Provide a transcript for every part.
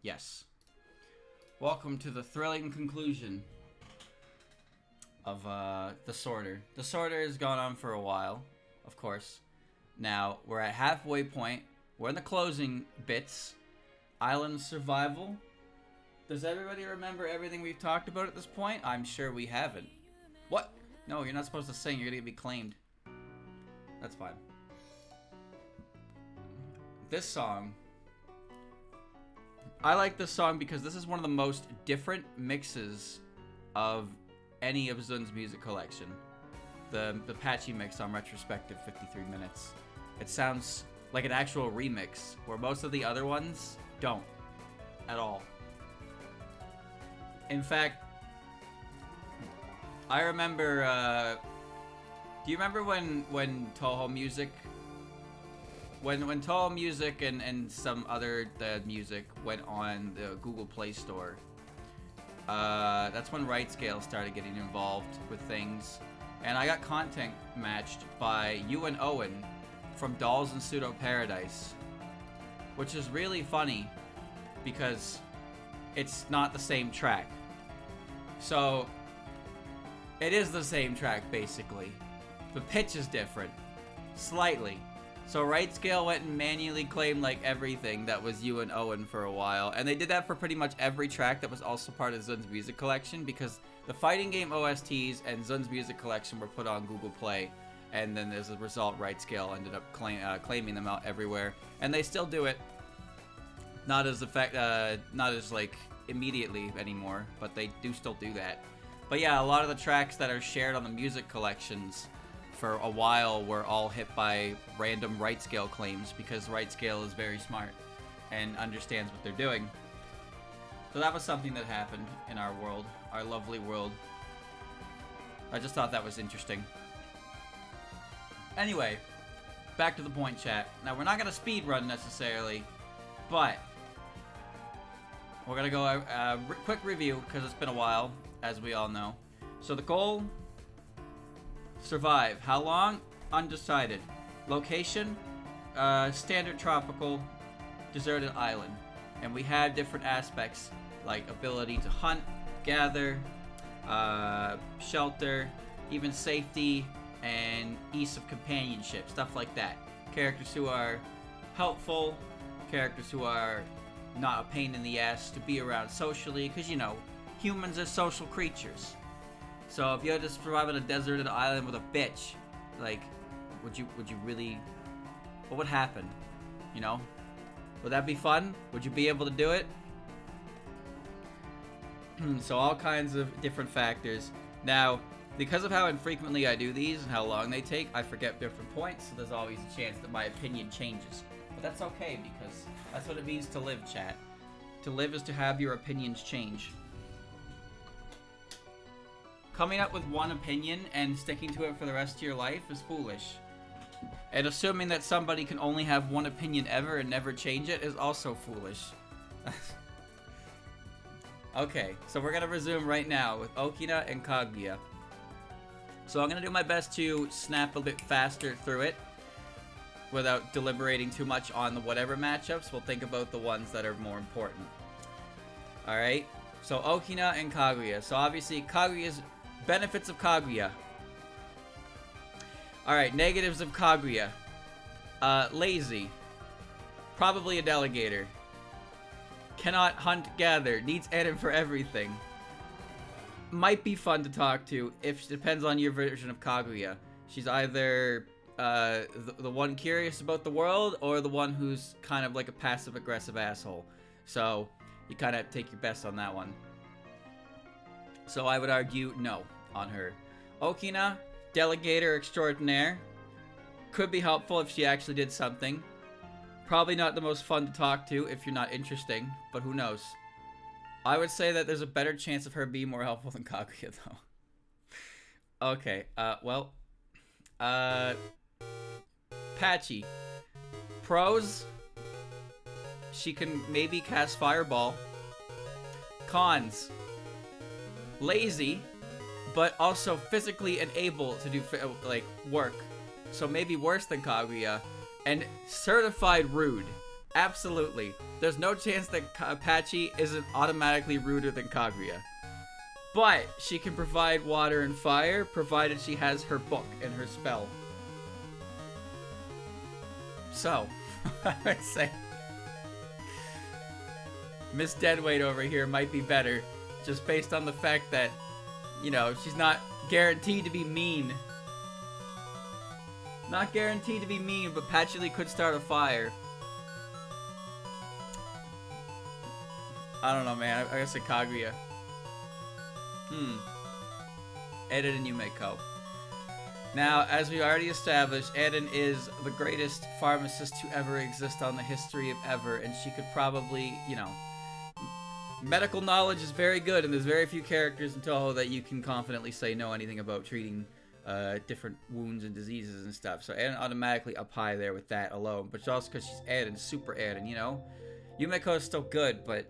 Yes. Welcome to the thrilling conclusion of The Sorter. The Sorter has gone on for a while, of course. Now, we're at halfway point. We're in the closing bits. Island survival. Does everybody remember everything we've talked about at this point? I'm sure we haven't. What? No, you're not supposed to sing. You're going to be claimed. That's fine. This song... I like this song because this is one of the most different mixes of any of Zun's music collection. The patchy mix on retrospective 53 minutes. It sounds like an actual remix, where most of the other ones don't at all. In fact, I remember, do you remember when Touhou Music, when Touhou Music and some other music went on the Google Play Store? That's when RightScale started getting involved with things. And I got content matched by you and Owen from Dolls in Pseudo Paradise, which is really funny because it's not the same track. So it is the same track basically. The pitch is different, slightly. So RightScale went and manually claimed like everything that was you and Owen for a while, and they did that for pretty much every track that was also part of Zun's music collection, because the fighting game OSTs and Zun's music collection were put on Google Play, and then as a result, RightScale ended up claiming them out everywhere, and they still do it. Not as like immediately anymore, but they do still do that. But yeah, a lot of the tracks that are shared on the music collections for a while were all hit by random RightScale claims, because RightScale is very smart and understands what they're doing. So that was something that happened in our world, our lovely world. I just thought that was interesting. Anyway, back to the point, chat. Now, we're not going to speed run necessarily, but we're going to go quick review because it's been a while, as we all know. So the goal: survive. How long? Undecided. Location? Standard tropical, deserted island. And we have different aspects like ability to hunt, gather, shelter, even safety, and ease of companionship, stuff like that. Characters who are helpful, characters who are not a pain in the ass to be around socially, because, you know, humans are social creatures. So if you had to survive on a deserted island with a bitch, like, would you really, what would happen? You know? Would that be fun? Would you be able to do it? So all kinds of different factors. Now, because of how infrequently I do these and how long they take, I forget different points, so there's always a chance that my opinion changes. But that's okay, because that's what it means to live, chat. To live is to have your opinions change. Coming up with one opinion and sticking to it for the rest of your life is foolish. And assuming that somebody can only have one opinion ever and never change it is also foolish. Okay, so we're gonna resume right now with Okina and Kaguya. So I'm gonna do my best to snap a bit faster through it without deliberating too much on the whatever matchups. We'll think about the ones that are more important. Alright, so Okina and Kaguya. So obviously Kaguya's benefits of Kaguya. Alright, negatives of Kaguya. Lazy. Probably a delegator. Cannot hunt, gather. Needs Eden for everything. Might be fun to talk to. If depends on your version of Kaguya. She's either the one curious about the world, or the one who's kind of like a passive-aggressive asshole. So you kind of take your best on that one. So I would argue no on her. Okina, delegator extraordinaire. Could be helpful if she actually did something. Probably not the most fun to talk to if you're not interesting, but who knows. I would say that there's a better chance of her being more helpful than Kaguya, though. Okay, Patchy. Pros: she can maybe cast Fireball. Cons: lazy, but also physically unable to do, like, work. So maybe worse than Kaguya. And certified rude. Absolutely. There's no chance that Apache isn't automatically ruder than Kaguya. But she can provide water and fire, provided she has her book and her spell. So, I would say Miss Deadweight over here might be better, just based on the fact that, you know, she's not guaranteed to be mean. Not guaranteed to be mean, but Patchouli could start a fire. I don't know, man. I guess a Kaguya. Eden and Yumeko. Now, as we already established, Eden is the greatest pharmacist to ever exist on the history of ever, and she could probably, you know, medical knowledge is very good, and there's very few characters in Touhou that you can confidently say know anything about treating different wounds and diseases and stuff. So Eden automatically up high there with that alone, but also because she's Eden, super Eden, you know? Yumeko is still good, but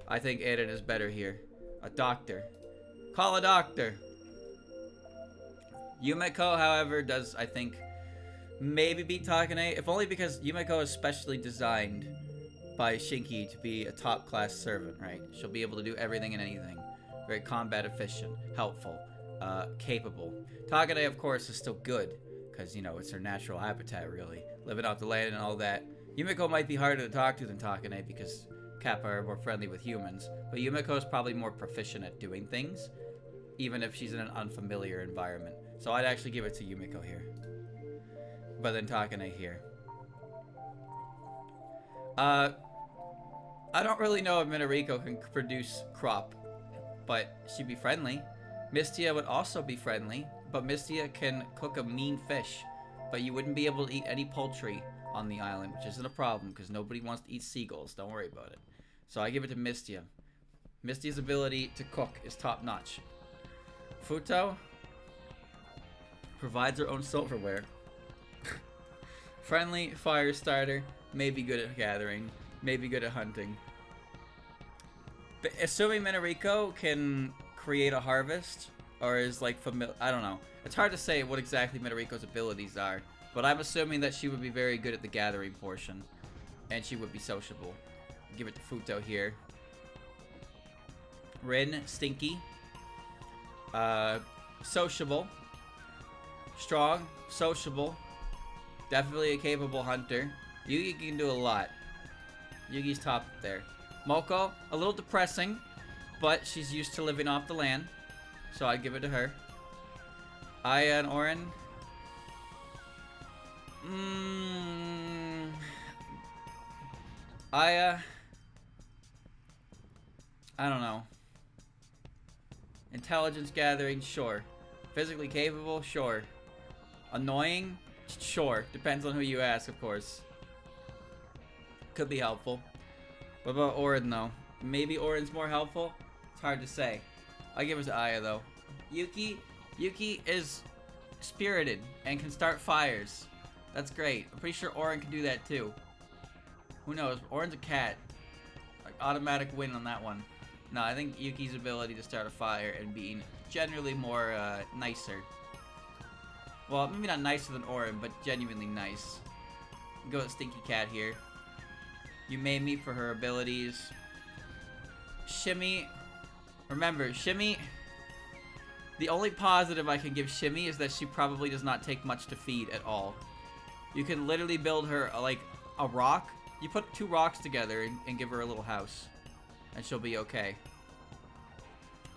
I think Eden is better here. A doctor. Call a doctor. Yumeko, however, does, I think, maybe beat Takane, if only because Yumeko is specially designed by Shinki to be a top-class servant, right? She'll be able to do everything and anything. Very combat efficient, helpful, capable. Takane, of course, is still good, because, you know, it's her natural habitat, really. Living off the land and all that. Yumeko might be harder to talk to than Takane, because Kappa are more friendly with humans, but Yumeko is probably more proficient at doing things, even if she's in an unfamiliar environment. So I'd actually give it to Yumeko here. But then Takane here. I don't really know if Minariko can produce crop, but she'd be friendly. Mistia would also be friendly, but Mistia can cook a mean fish, but you wouldn't be able to eat any poultry on the island, which isn't a problem, because nobody wants to eat seagulls. Don't worry about it. So I give it to Mistia. Mistia's ability to cook is top-notch. Futo provides her own silverware. Friendly, fire starter, maybe good at gathering, maybe good at hunting. But assuming Minariko can create a harvest, or is like familiar, I don't know. It's hard to say what exactly Minariko's abilities are, but I'm assuming that she would be very good at the gathering portion, and she would be sociable. Give it to Futo here. Rin, stinky. Sociable. Strong, sociable. Definitely a capable hunter. Yugi can do a lot. Yugi's top there. Moko, a little depressing, but she's used to living off the land, so I'd give it to her. Aya and Orin. Aya. I don't know. Intelligence gathering, sure. Physically capable, sure. Annoying, sure. Depends on who you ask, of course. Could be helpful. What about Orin, though? Maybe Orin's more helpful? It's hard to say. I give it to Aya, though. Yuki is spirited and can start fires. That's great. I'm pretty sure Orin can do that, too. Who knows? Orin's a cat. Like, automatic win on that one. No, I think Yuki's ability to start a fire and being generally more, nicer. Well, maybe not nicer than Orin, but genuinely nice. Go with Stinky Cat here. You made me for her abilities. Shimmy. Remember, Shimmy... The only positive I can give Shimmy is that she probably does not take much to feed at all. You can literally build her, like, a rock. You put 2 rocks together and give her a little house. And she'll be okay.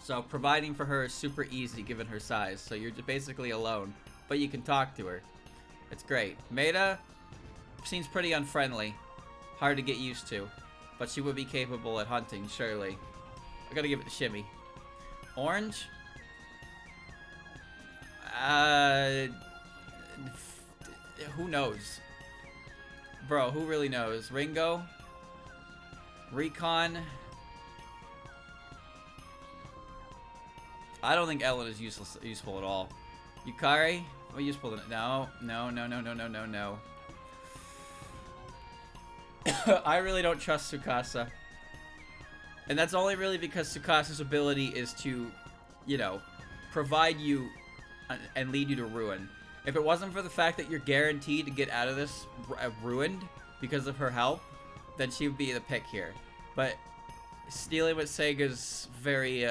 So providing for her is super easy given her size. So you're just basically alone. But you can talk to her. It's great. Maida seems pretty unfriendly. Hard to get used to. But she would be capable at hunting, surely. I gotta give it to Shimmy. Orange? Who knows? Bro, who really knows? Ringo? Recon? I don't think Ellen is useful at all. Yukari? Well, useful to... No. I really don't trust Tsukasa. And that's only really because Tsukasa's ability is to, you know, provide you and lead you to ruin. If it wasn't for the fact that you're guaranteed to get out of this ruined because of her help, then she would be the pick here. But dealing with Sega's very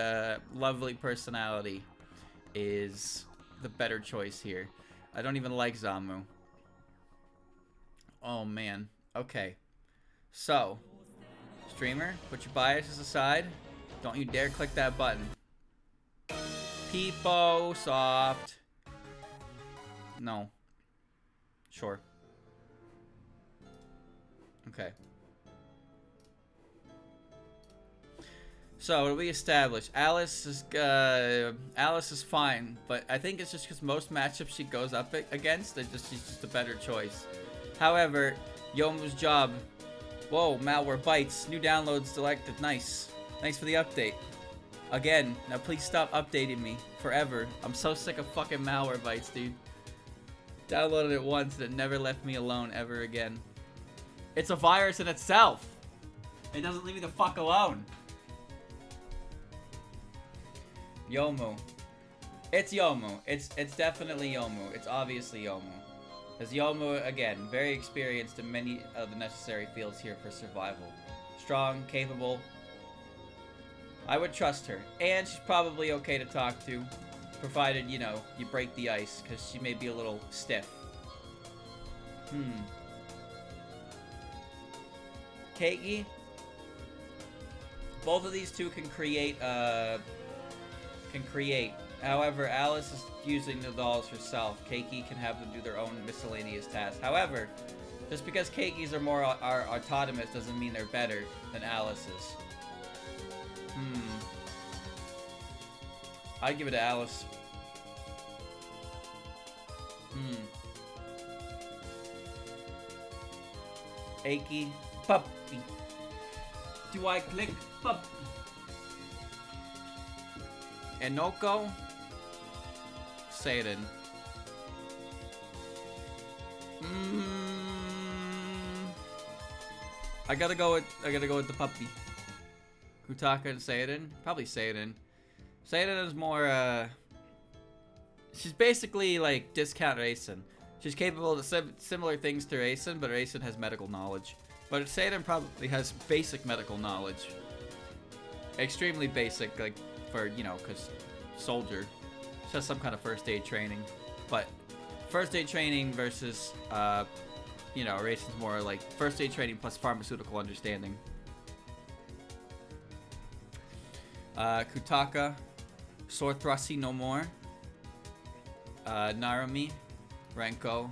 lovely personality is the better choice here. I don't even like Zamu. Oh man. Okay. So, streamer, put your biases aside. Don't you dare click that button. Peepo soft. No. Sure. Okay. So, what do we establish? Alice is fine, but I think it's just because most matchups she goes up against, she's just a better choice. However, Yomu's job. Whoa, malware bites. New downloads selected. Nice. Thanks for the update. Again, now please stop updating me forever. I'm so sick of fucking malware bites, dude. Downloaded it once and it never left me alone ever again. It's a virus in itself. It doesn't leave me the fuck alone. Yomu. It's Yomu. It's definitely Yomu. It's obviously Yomu. As Yomu, again, very experienced in many of the necessary fields here for survival. Strong, capable. I would trust her. And she's probably okay to talk to, provided, you know, you break the ice, because she may be a little stiff. Keiki? Both of these two can create. However, Alice is using the dolls herself. Keiki can have them do their own miscellaneous tasks. However, just because Keiki's are more autonomous doesn't mean they're better than Alice's. I'd give it to Alice. Achy puppy. Do I click puppy? Enoko? Satan. I gotta go with the puppy. Kutaka and Satan? Probably Satan. Satan is more she's basically like discount Raisin. She's capable of similar things to Raisin, but Raisin has medical knowledge. But Satan probably has basic medical knowledge. Extremely basic, like for, you know, cause soldier. She has some kind of first aid training. But first aid training versus you know, Raisin's more like first aid training plus pharmaceutical understanding. Kutaka, Sword Thrusty no more. Narumi, Renko.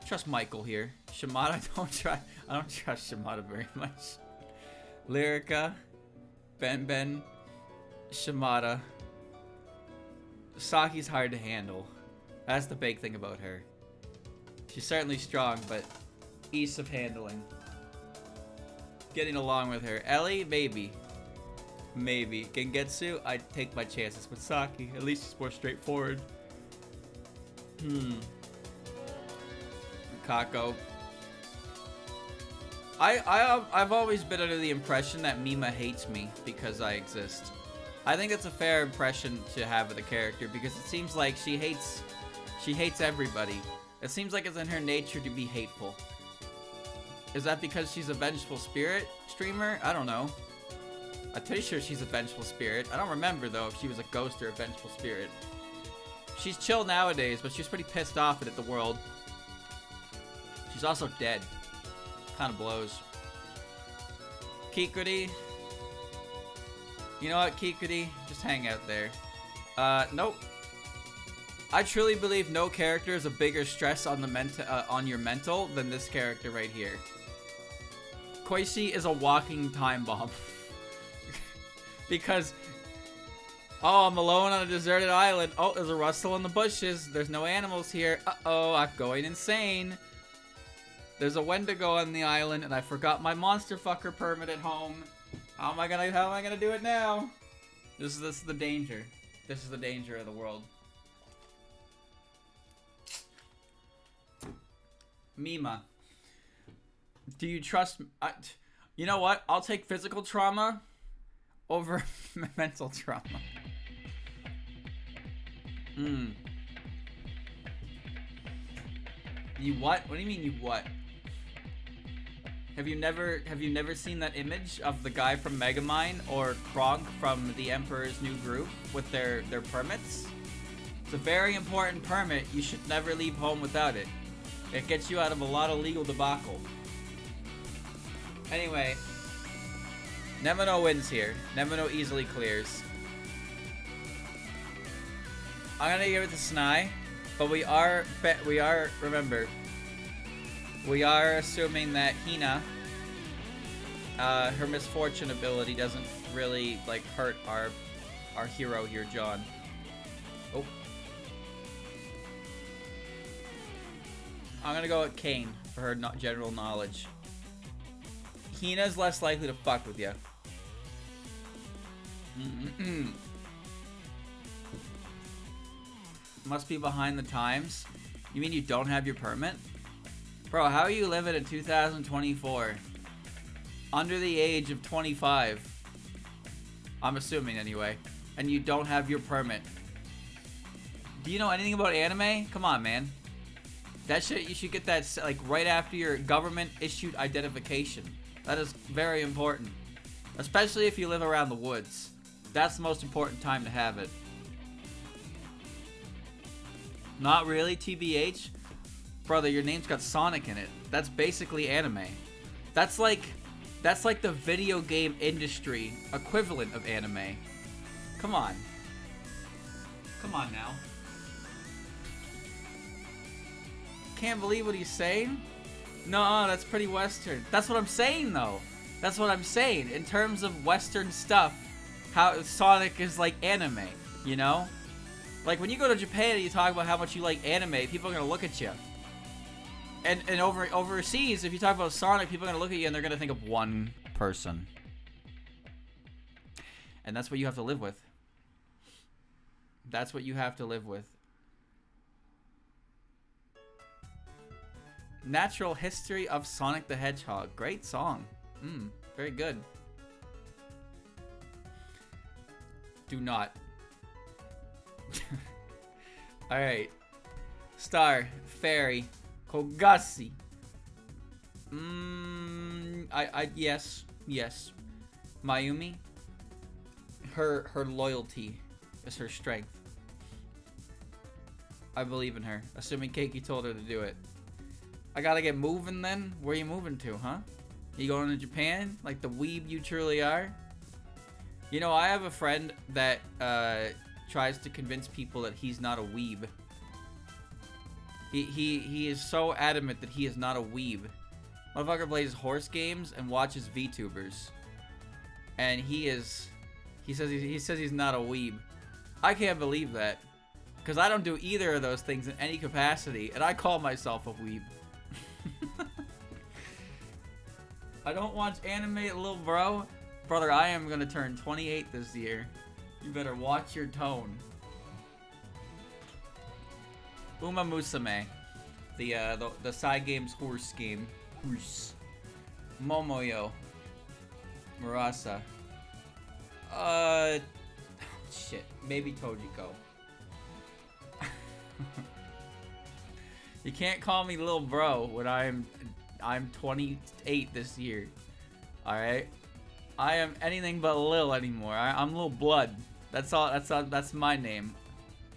Trust Michael here. Shimada, I don't trust Shimada very much. Lyrica, Ben, Shimada. Saki's hard to handle. That's the big thing about her. She's certainly strong, but ease of handling. Getting along with her. Ellie, maybe. Maybe. Gengetsu, I'd take my chances with Saki. At least it's more straightforward. Kako. I've always been under the impression that Mima hates me because I exist. I think that's a fair impression to have of the character because it seems like she hates everybody. It seems like it's in her nature to be hateful. Is that because she's a vengeful spirit streamer? I don't know. I'm pretty sure she's a vengeful spirit. I don't remember though if she was a ghost or a vengeful spirit. She's chill nowadays, but she's pretty pissed off at the world. She's also dead. Kind of blows. Kikuri. You know what, Kikuri? Just hang out there. Nope. I truly believe no character is a bigger stress on the on your mental than this character right here. Koishi is a walking time bomb. Because, oh, I'm alone on a deserted island. Oh, there's a rustle in the bushes. There's no animals here. Uh-oh, I'm going insane. There's a Wendigo on the island, and I forgot my monster fucker permit at home. How am I gonna do it now? This is the danger. This is the danger of the world. Mima. Do you trust... you know what? I'll take physical trauma over mental trauma. You what? What do you mean you what? Have you never seen that image of the guy from Megamind or Kronk from the Emperor's New Groove with their permits? It's a very important permit. You should never leave home without it. It gets you out of a lot of legal debacle. Anyway, Nemino wins here. Nemino easily clears. I'm gonna give it to Snai, but we are remember, we are assuming that Hina, her misfortune ability doesn't really like hurt our hero here, John. Oh. I'm gonna go with Kane for her general knowledge. Hina's less likely to fuck with you. Must be behind the times. You mean you don't have your permit? Bro, how are you living in 2024? Under the age of 25. I'm assuming anyway. And you don't have your permit. Do you know anything about anime? Come on, man. That shit, you should get that like right after your government issued identification. That is very important. Especially if you live around the woods. That's the most important time to have it. Not really, TBH? Brother, your name's got Sonic in it. That's basically anime. That's like the video game industry equivalent of anime. Come on. Come on now. Can't believe what he's saying? No, that's pretty Western. That's what I'm saying, though. That's what I'm saying. In terms of Western stuff, how Sonic is like anime, you know? Like, when you go to Japan and you talk about how much you like anime, people are gonna look at you. And overseas, if you talk about Sonic, people are gonna look at you and they're gonna think of one person. And that's what you have to live with. That's what you have to live with. Natural History of Sonic the Hedgehog. Great song. Very good. Do not. Alright. Star. Fairy. Kogassi. Yes. Yes. Mayumi. Her loyalty is her strength. I believe in her. Assuming Keiki told her to do it. I gotta get moving then? Where you moving to, huh? You going to Japan? Like the weeb you truly are? You know, I have a friend that tries to convince people that he's not a weeb. He is so adamant that he is not a weeb. Motherfucker plays horse games and watches VTubers. And he says he's not a weeb. I can't believe that. Because I don't do either of those things in any capacity, and I call myself a weeb. I don't watch anime, little bro. Brother, I am gonna turn 28 this year. You better watch your tone. Uma Musume. The side game's horse game. Horse. Momoyo. Murasa. Shit. Maybe Tojiko. You can't call me little bro when I'm 28 this year. Alright? I am anything but Lil anymore. I'm Lil Blood. That's all. That's my name.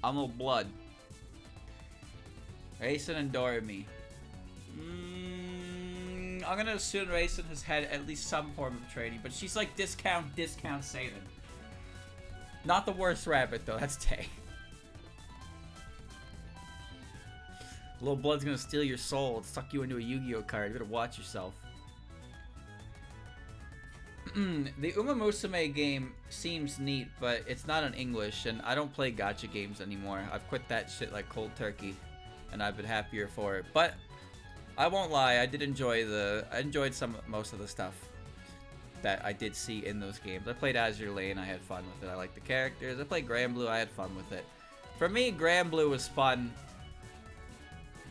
I'm Lil Blood. Raisin and Doremi. I'm gonna assume Raisin has had at least some form of training, but she's like discount Satan. Not the worst rabbit though. That's Tay. Little Blood's gonna steal your soul and suck you into a Yu-Gi-Oh card. You better watch yourself. The Uma Musume game seems neat, but it's not in English, and I don't play gacha games anymore. I've quit that shit like cold turkey, and I've been happier for it. But I won't lie, I enjoyed most of the stuff that I did see in those games. I played Azure Lane, I had fun with it. I liked the characters. I played Granblue, I had fun with it. For me, Granblue was fun.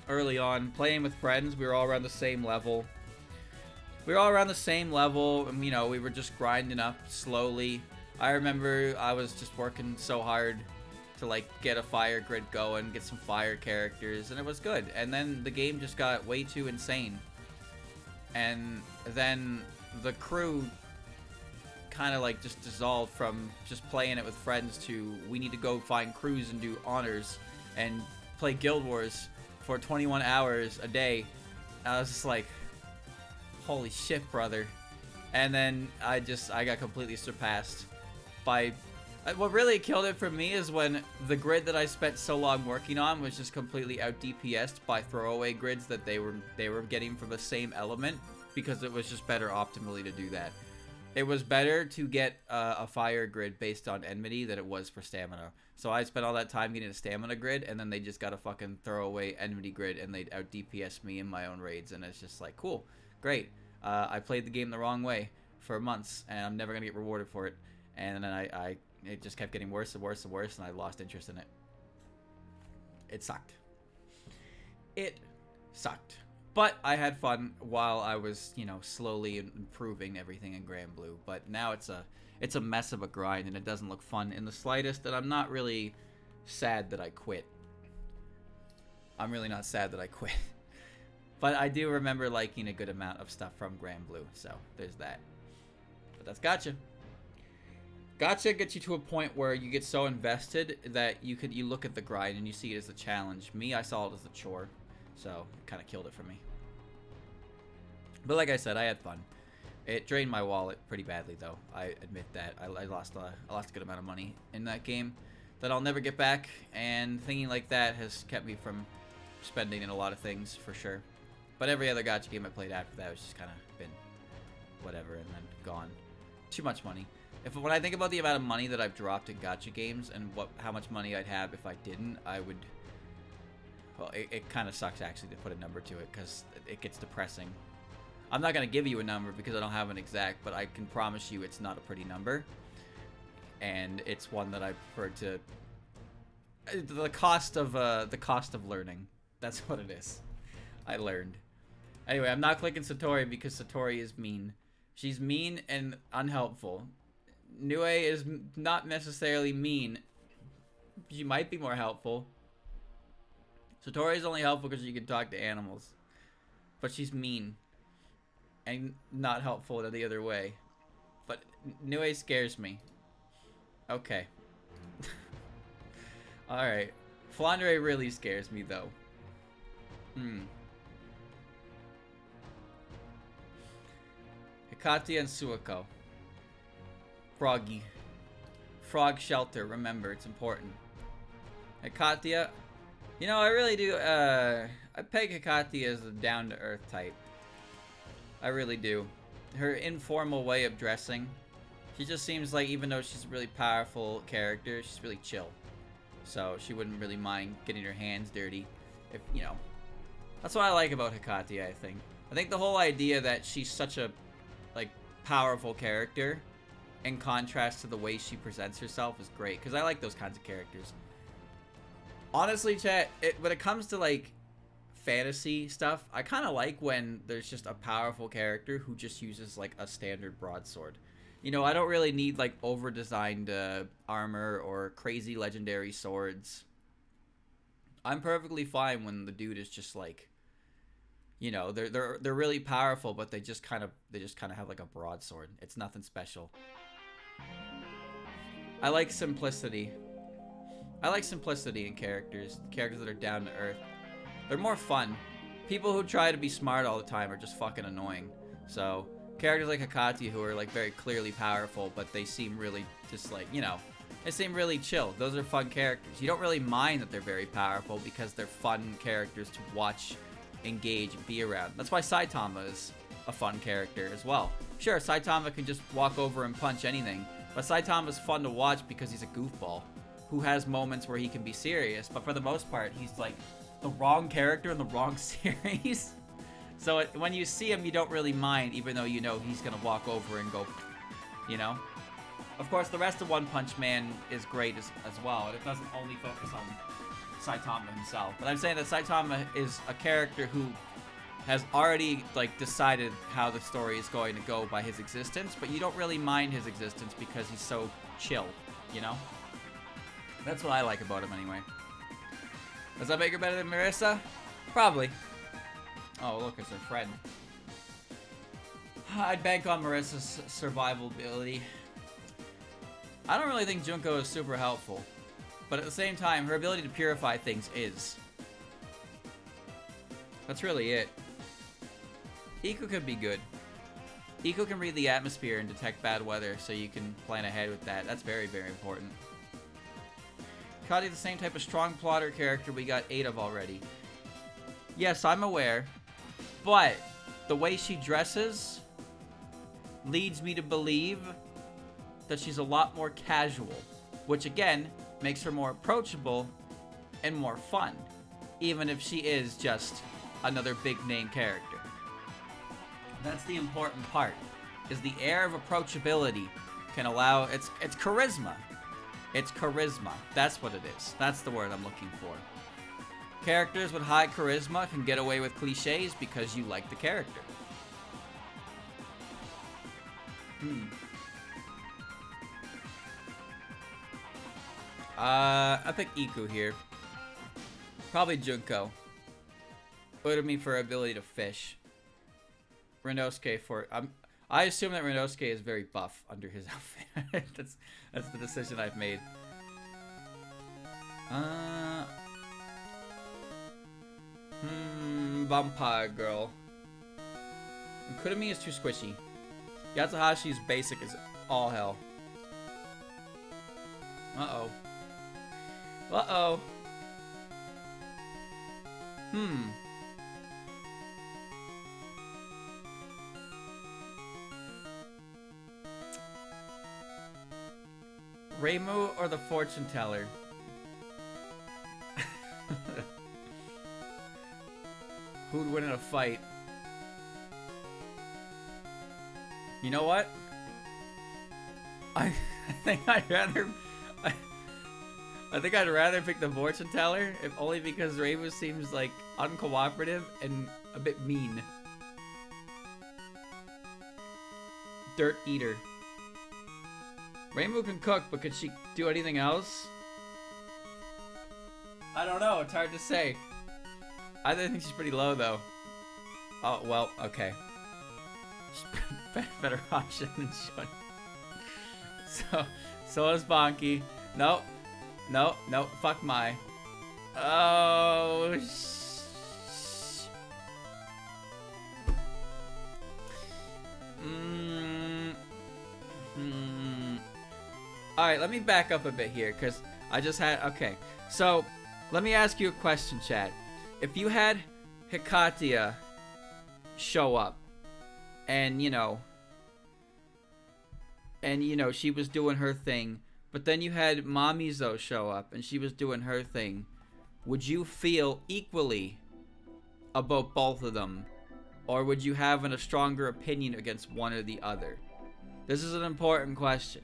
Early on, playing with friends, we were all around the same level. And, you know, we were just grinding up slowly. I remember I was just working so hard to, like, get a fire grid going, get some fire characters, and it was good. And then the game just got way too insane. and then the crew kind of like just dissolved from just playing it with friends to we need to go find crews and do honors and play Guild Wars for 21 hours a day. I was just like, holy shit, brother. And then I got completely surpassed by... What really killed it for me is when the grid that I spent so long working on was just completely out DPS'd by throwaway grids that they were getting from the same element, because it was just better optimally to do that. It was better to get a fire grid based on enmity than it was for stamina. So I spent all that time getting a stamina grid, and then they just got a fucking throwaway enmity grid, and they'd out DPS me in my own raids, and it's just like, cool, great. I played the game the wrong way for months, and I'm never gonna get rewarded for it. And then it just kept getting worse and worse and worse, and I lost interest in it. It sucked. It sucked. But I had fun while I was, you know, slowly improving everything in Grand Blue. But now it's a mess of a grind, and it doesn't look fun in the slightest, and I'm not really sad that I quit. I'm really not sad that I quit. But I do remember liking a good amount of stuff from Grand Blue, so there's that. But that's Gacha. Gacha gets you to a point where you get so invested that you look at the grind and you see it as a challenge. Me, I saw it as a chore, so it kind of killed it for me. But like I said, I had fun. It drained my wallet pretty badly, though. I admit that. I lost a good amount of money in that game that I'll never get back, and thinking like that has kept me from spending in a lot of things, for sure. But every other gacha game I played after that was just kind of been whatever, and then gone. Too much money. When I think about the amount of money that I've dropped in gacha games and how much money I'd have if I didn't, I would... Well, it kind of sucks, actually, to put a number to it, because it gets depressing. I'm not going to give you a number because I don't have an exact, but I can promise you it's not a pretty number. And it's one that I prefer to... The cost of learning. That's what it is. I learned. Anyway, I'm not clicking Satori because Satori is mean. She's mean and unhelpful. Nue is not necessarily mean. She might be more helpful. Satori is only helpful because you can talk to animals. But she's mean. And not helpful in the other way. But Nue scares me. Okay. Alright. Flandre really scares me, though. Hikatia and Suiko. Froggy. Frog shelter, remember, it's important. Hikatia. You know, I really do, I peg Hikatia as a down-to-earth type. I really do. Her informal way of dressing. She just seems like, even though she's a really powerful character, she's really chill. So, she wouldn't really mind getting her hands dirty. If, you know. That's what I like about Hikatia, I think. I think the whole idea that she's such a, like, powerful character, in contrast to the way she presents herself, is great. Because I like those kinds of characters. Honestly, chat, when it comes to, like, fantasy stuff, I kind of like when there's just a powerful character who just uses, like, a standard broadsword. You know, I don't really need, like, over-designed armor or crazy legendary swords. I'm perfectly fine when the dude is just, like, you know, they're really powerful, but they just kind of have, like, a broadsword. It's nothing special. I like simplicity. I like simplicity in characters that are down to earth. They're more fun. People who try to be smart all the time are just fucking annoying. So, characters like Hikatia who are, like, very clearly powerful, but they seem really just, like, you know, they seem really chill. Those are fun characters. You don't really mind that they're very powerful because they're fun characters to watch, engage, and be around. That's why Saitama is a fun character as well. Sure, Saitama can just walk over and punch anything, but Saitama's fun to watch because he's a goofball who has moments where he can be serious, but for the most part, he's, like, the wrong character in the wrong series. So when you see him, you don't really mind, even though you know he's gonna walk over and go, you know? Of course, the rest of One Punch Man is great as well, and it doesn't only focus on Saitama himself. But I'm saying that Saitama is a character who has already, like, decided how the story is going to go by his existence, but you don't really mind his existence because he's so chill, you know? That's what I like about him, anyway. Does that make her better than Marissa? Probably. Oh, look, it's her friend. I'd bank on Marissa's survival ability. I don't really think Junko is super helpful. But at the same time, her ability to purify things is. That's really it. Iku could be good. Iku can read the atmosphere and detect bad weather, so you can plan ahead with that. That's very, very important. Kadi, the same type of strong plotter character we got 8 of already. Yes, I'm aware. But the way she dresses leads me to believe that she's a lot more casual. Which, again, makes her more approachable and more fun. Even if she is just another big-name character. That's the important part. Is the air of approachability can allow... It's charisma. It's charisma. That's what it is. That's the word I'm looking for. Characters with high charisma can get away with cliches because you like the character. I pick Iku here. Probably Junko. Urumi for ability to fish. Renosuke for... I assume that Renosuke is very buff under his outfit. that's the decision I've made. Vampire girl. Kurumi is too squishy. Yatsuhashi's basic is all hell. Uh-oh. Uh-oh. Reimu or the fortune teller? Who'd win in a fight? You know what? I think I'd rather... I think I'd rather pick the fortune teller, if only because Reimu seems like uncooperative and a bit mean. Dirt eater. Reimu can cook, but could she do anything else? I don't know. It's hard to say. I think she's pretty low, though. Oh, well, okay. Better option than Shun. So is Bonky. Nope. No, fuck my. Oh, Alright, let me back up a bit here, because I just had... Okay, so, let me ask you a question, chat. If you had Hikatia show up, and, you know, she was doing her thing, but then you had Mamizo show up, and she was doing her thing, would you feel equally about both of them? Or would you have a stronger opinion against one or the other? This is an important question.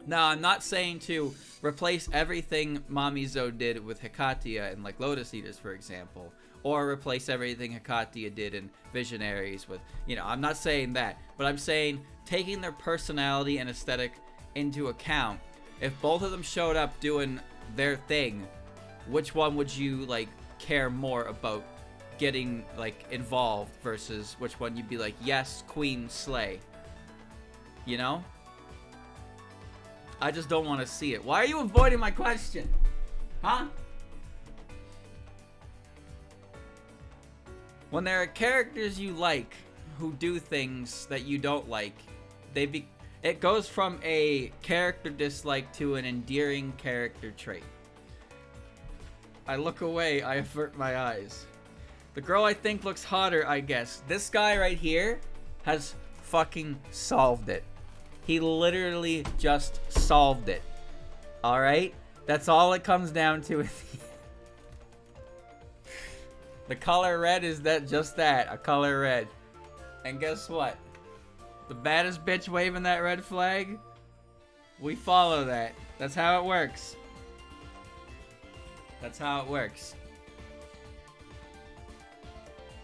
Now, I'm not saying to replace everything Mamizo did with Hikatia in, like, Lotus Eaters, for example. Or replace everything Hikatia did in Visionaries with, I'm not saying that. But I'm saying taking their personality and aesthetic into account. If both of them showed up doing their thing, which one would you, like, care more about getting, like, involved versus which one you'd be like, yes, queen, slay? You know? I just don't want to see it. Why are you avoiding my question? Huh? When there are characters you like who do things that you don't like, it goes from a character dislike to an endearing character trait. I look away, I avert my eyes. The girl I think looks hotter, I guess. This guy right here has fucking solved it. He literally just solved it. Alright? That's all it comes down to. The color red is just that, a color red. And guess what? The baddest bitch waving that red flag, we follow that. That's how it works. That's how it works.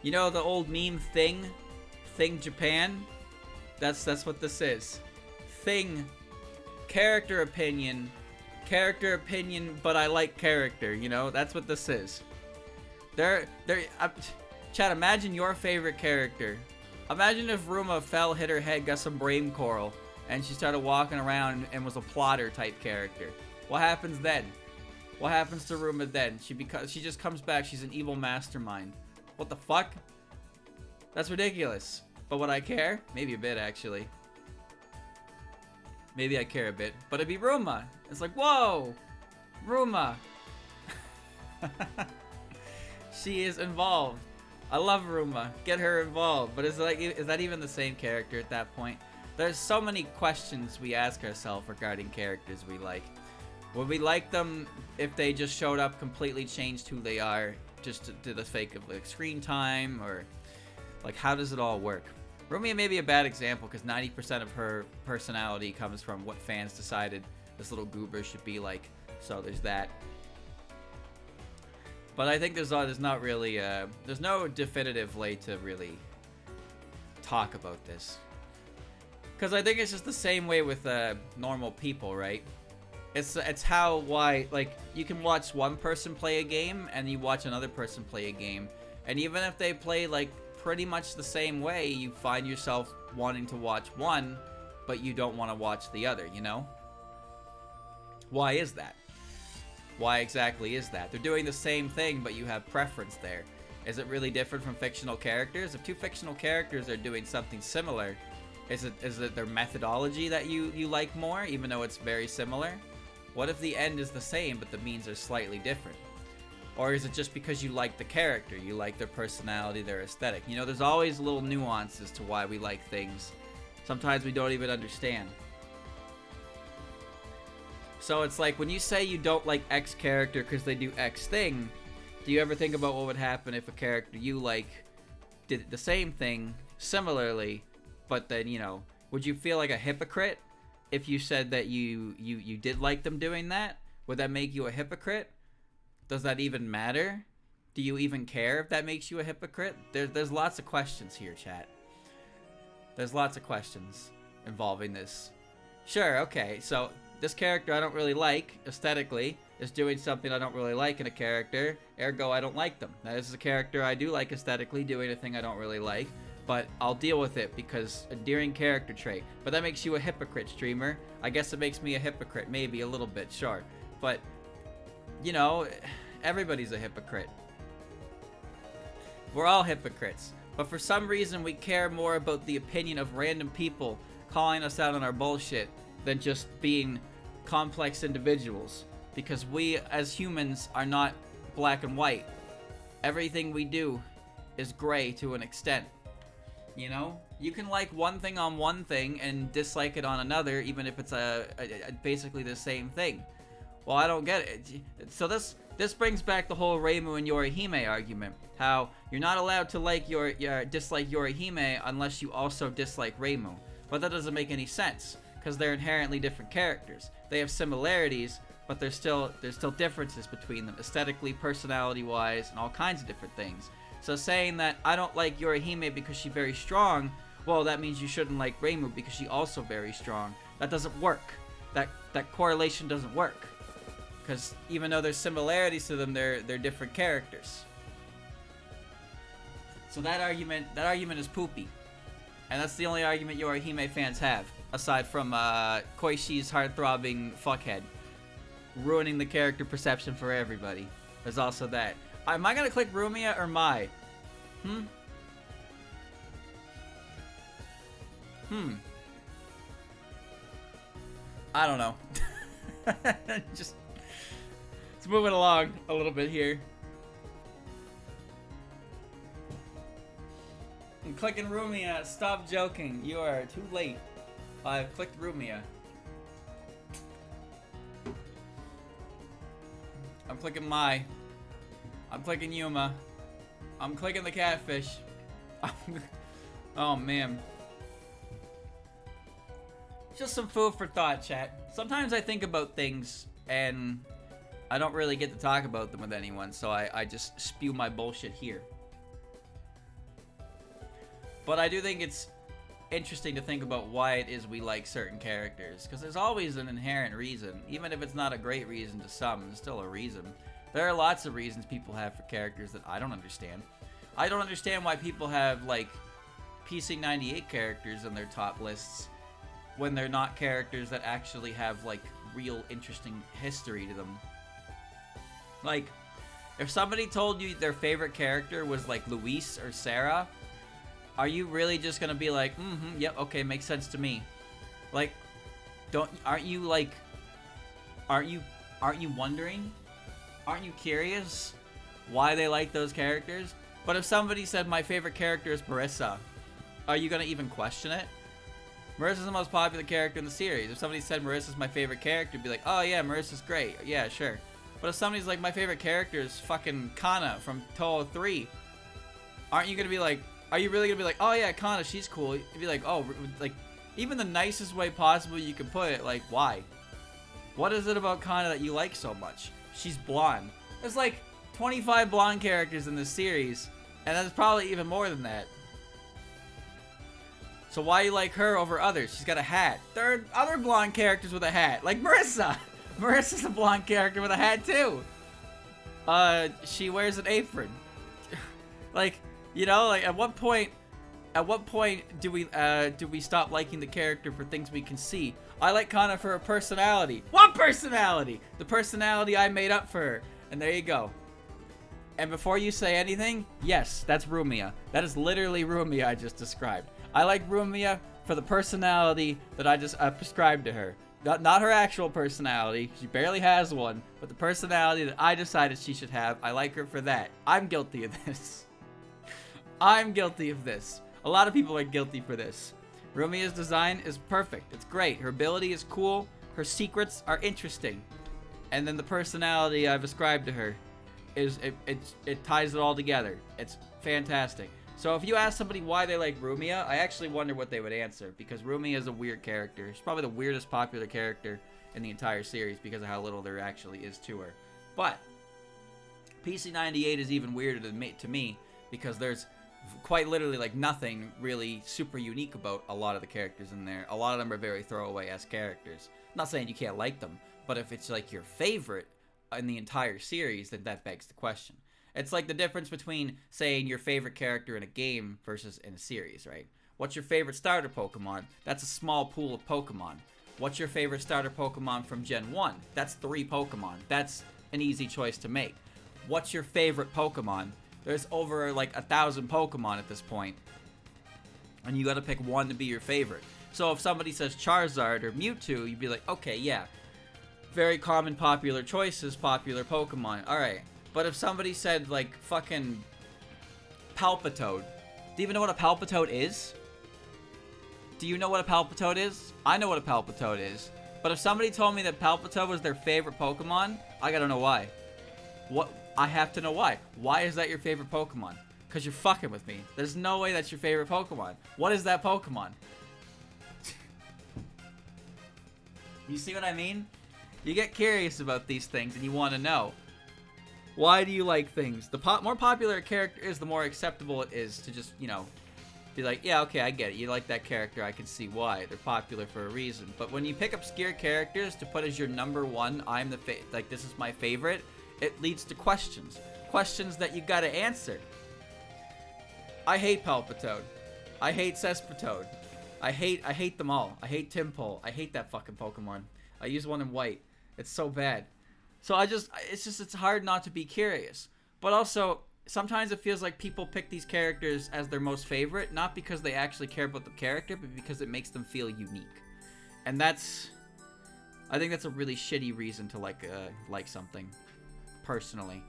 You know the old meme Thing Japan? That's what this is. Thing, character opinion, but I like character, that's what this is. Chad, imagine your favorite character Imagine if Ruma fell, hit her head, got some brain coral, and she started walking around and was a plotter type character. What happens then? What happens to Ruma then? She just comes back. She's an evil mastermind. What the fuck? That's ridiculous. But would I care? Maybe a bit, actually. Maybe I care a bit. But it'd be Ruma. It's like, whoa! Ruma! She is involved. I love Ruma. Get her involved. But is that even the same character at that point? There's so many questions we ask ourselves regarding characters we like. Would we like them if they just showed up, completely changed who they are, just to the sake of like screen time, or like how does it all work? Rumia may be a bad example because 90% of her personality comes from what fans decided this little goober should be like. So there's that. But I think there's not really there's no definitive way to really talk about this, because I think it's just the same way with normal people, right? It's why like you can watch one person play a game and you watch another person play a game, and even if they play like pretty much the same way, you find yourself wanting to watch one, but you don't want to watch the other. You know? Why is that? Why exactly is that? They're doing the same thing, but you have preference there. Is it really different from fictional characters? If two fictional characters are doing something similar, is it their methodology that you like more, even though it's very similar? What if the end is the same, but the means are slightly different? Or is it just because you like the character, you like their personality, their aesthetic? You know, there's always little nuances to why we like things. Sometimes we don't even understand. So it's like when you say you don't like X character because they do X thing, do you ever think about what would happen if a character you like did the same thing similarly, but then, you know, would you feel like a hypocrite if you said that you did like them doing that? Would that make you a hypocrite? Does that even matter? Do you even care if that makes you a hypocrite? There's lots of questions here, chat. There's lots of questions involving this. Sure, okay, so this character I don't really like aesthetically is doing something I don't really like in a character, ergo I don't like them. Now this is a character I do like aesthetically doing a thing I don't really like, but I'll deal with it because endearing character trait. But that makes you a hypocrite, streamer. I guess it makes me a hypocrite, maybe a little bit, sure. But, you know, everybody's a hypocrite. We're all hypocrites. But for some reason we care more about the opinion of random people calling us out on our bullshit than just being complex individuals, because we as humans are not black and white. Everything we do is gray to an extent. You know, you can like one thing on one thing and dislike it on another, even if it's basically the same thing. Well, I don't get it. So this brings back the whole Reimu and Yorihime argument. How you're not allowed to like dislike Yorihime unless you also dislike Reimu. But that doesn't make any sense, because they're inherently different characters. They have similarities, but there's still differences between them, aesthetically, personality-wise, and all kinds of different things. So saying that I don't like Yorihime because she's very strong, well, that means you shouldn't like Reimu because she's also very strong. That doesn't work. That correlation doesn't work, because even though there's similarities to them, they're different characters. So that argument is poopy. And that's the only argument Yorihime fans have, aside from Koishi's heart-throbbing fuckhead, ruining the character perception for everybody. There's also that. Am I gonna click Rumia or Mai? I don't know. Just let's move it along a little bit here. I'm clicking Rumia. Stop joking. You are too late. I've clicked Rumia. I'm clicking Mai. I'm clicking Yuma. I'm clicking the catfish. Oh man. Just some food for thought, chat. Sometimes I think about things and I don't really get to talk about them with anyone, so I just spew my bullshit here. But I do think it's interesting to think about why it is we like certain characters, because there's always an inherent reason. Even if it's not a great reason to some, there's still a reason. There are lots of reasons people have for characters that I don't understand. I don't understand why people have, like, PC98 characters in their top lists when they're not characters that actually have, like, real interesting history to them. Like, if somebody told you their favorite character was, like, Luis or Sarah, are you really just gonna be like, yep, okay, makes sense to me? Like, aren't you wondering? Aren't you curious why they like those characters? But if somebody said, my favorite character is Marissa, are you gonna even question it? Marissa's the most popular character in the series. If somebody said Marissa's my favorite character, be like, oh yeah, Marissa's great. Yeah, sure. But if somebody's like, my favorite character is fucking Kana from Touhou 3, aren't you gonna be like, are you really gonna be like, oh yeah, Kana, she's cool? You'd be like, oh, like, even the nicest way possible you can put it, like, why? What is it about Kana that you like so much? She's blonde. There's like 25 blonde characters in this series, and there's probably even more than that. So why you like her over others? She's got a hat. There are other blonde characters with a hat, like Marissa. Marissa's a blonde character with a hat too. She wears an apron. Like, you know, like at what point do we stop liking the character for things we can see? I like Kana for her personality. What personality? The personality I made up for her. And there you go. And before you say anything, yes, that's Rumia. That is literally Rumia I just described. I like Rumia for the personality that I just prescribed to her. Not her actual personality. She barely has one. But the personality that I decided she should have, I like her for that. I'm guilty of this. I'm guilty of this. A lot of people are guilty for this. Rumia's design is perfect. It's great. Her ability is cool. Her secrets are interesting. And then the personality I've ascribed to her is it ties it all together. It's fantastic. So if you ask somebody why they like Rumia, I actually wonder what they would answer, because Rumia is a weird character. She's probably the weirdest popular character in the entire series because of how little there actually is to her. But PC98 is even weirder to me because there's quite literally like nothing really super unique about a lot of the characters in there. A lot of them are very throwaway-ass characters. I'm not saying you can't like them, but if it's like your favorite in the entire series, then that begs the question. It's like the difference between saying your favorite character in a game versus in a series, right? What's your favorite starter Pokemon? That's a small pool of Pokemon. What's your favorite starter Pokemon from Gen 1? That's 3 Pokemon. That's an easy choice to make. What's your favorite Pokemon? There's over like 1,000 Pokemon at this point, and you gotta pick one to be your favorite. So if somebody says Charizard or Mewtwo, you'd be like, okay, yeah, very common popular choices, popular Pokemon. Alright. But if somebody said, like, fucking Palpitoad, do you even know what a Palpitoad is? Do you know what a Palpitoad is? I know what a Palpitoad is. But if somebody told me that Palpitoad was their favorite Pokemon, I gotta know why. What? I have to know why. Why is that your favorite Pokemon? Because you're fucking with me. There's no way that's your favorite Pokemon. What is that Pokemon? You see what I mean? You get curious about these things and you want to know. Why do you like things? The more popular a character is, the more acceptable it is to just, you know, be like, yeah, okay, I get it. You like that character, I can see why. They're popular for a reason. But when you pick obscure characters to put as your number one, like, this is my favorite, it leads to questions. Questions that you gotta answer. I hate Palpitoad. I hate Cespitoad. I hate them all. I hate Timpole. I hate that fucking Pokemon. I use one in white. It's so bad. So it's hard not to be curious. But also, sometimes it feels like people pick these characters as their most favorite, not because they actually care about the character, but because it makes them feel unique. And I think that's a really shitty reason to like something, personally.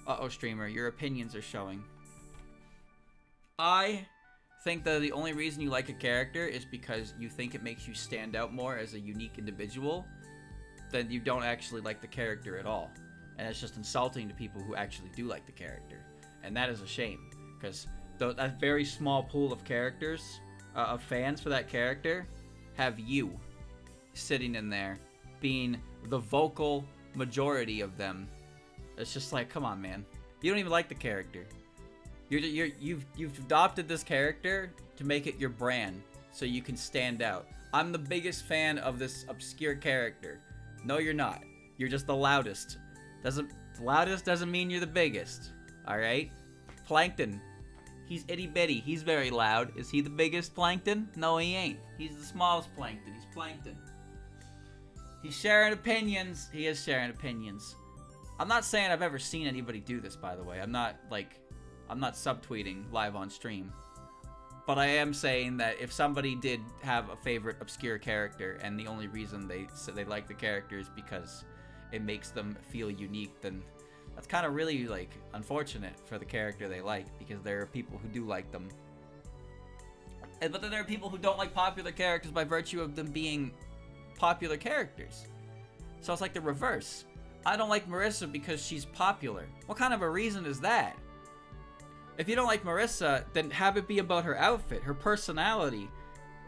Uh-oh, streamer, your opinions are showing. I think that the only reason you like a character is because you think it makes you stand out more as a unique individual, then you don't actually like the character at all. And it's just insulting to people who actually do like the character. And that is a shame, because that very small pool of characters, of fans for that character, have you sitting in there being the vocal majority of them. It's just like, come on, man. You don't even like the character. You've adopted this character to make it your brand, so you can stand out. I'm the biggest fan of this obscure character. No, you're not. You're just the loudest. Loudest doesn't mean you're the biggest. Alright? Plankton. He's itty bitty. He's very loud. Is he the biggest plankton? No, he ain't. He's the smallest plankton. He's plankton. He's sharing opinions. He is sharing opinions. I'm not saying I've ever seen anybody do this, by the way. I'm not subtweeting live on stream. But I am saying that if somebody did have a favorite obscure character and the only reason they like the character is because it makes them feel unique, then that's kind of really, like, unfortunate for the character they like, because there are people who do like them. But then there are people who don't like popular characters by virtue of them being popular characters. So it's like the reverse. I don't like Marissa because she's popular. What kind of a reason is that? If you don't like Marissa, then have it be about her outfit, her personality,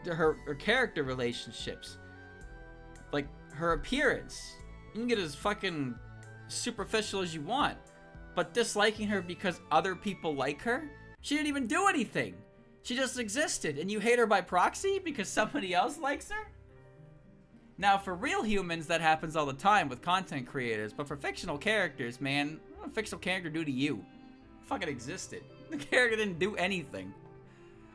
her character relationships, like her appearance. You can get as fucking superficial as you want, but disliking her because other people like her? She didn't even do anything. She just existed, and you hate her by proxy because somebody else likes her? Now, for real humans, that happens all the time with content creators, but for fictional characters, man, what did a fictional character do to you? It fucking existed. The character didn't do anything.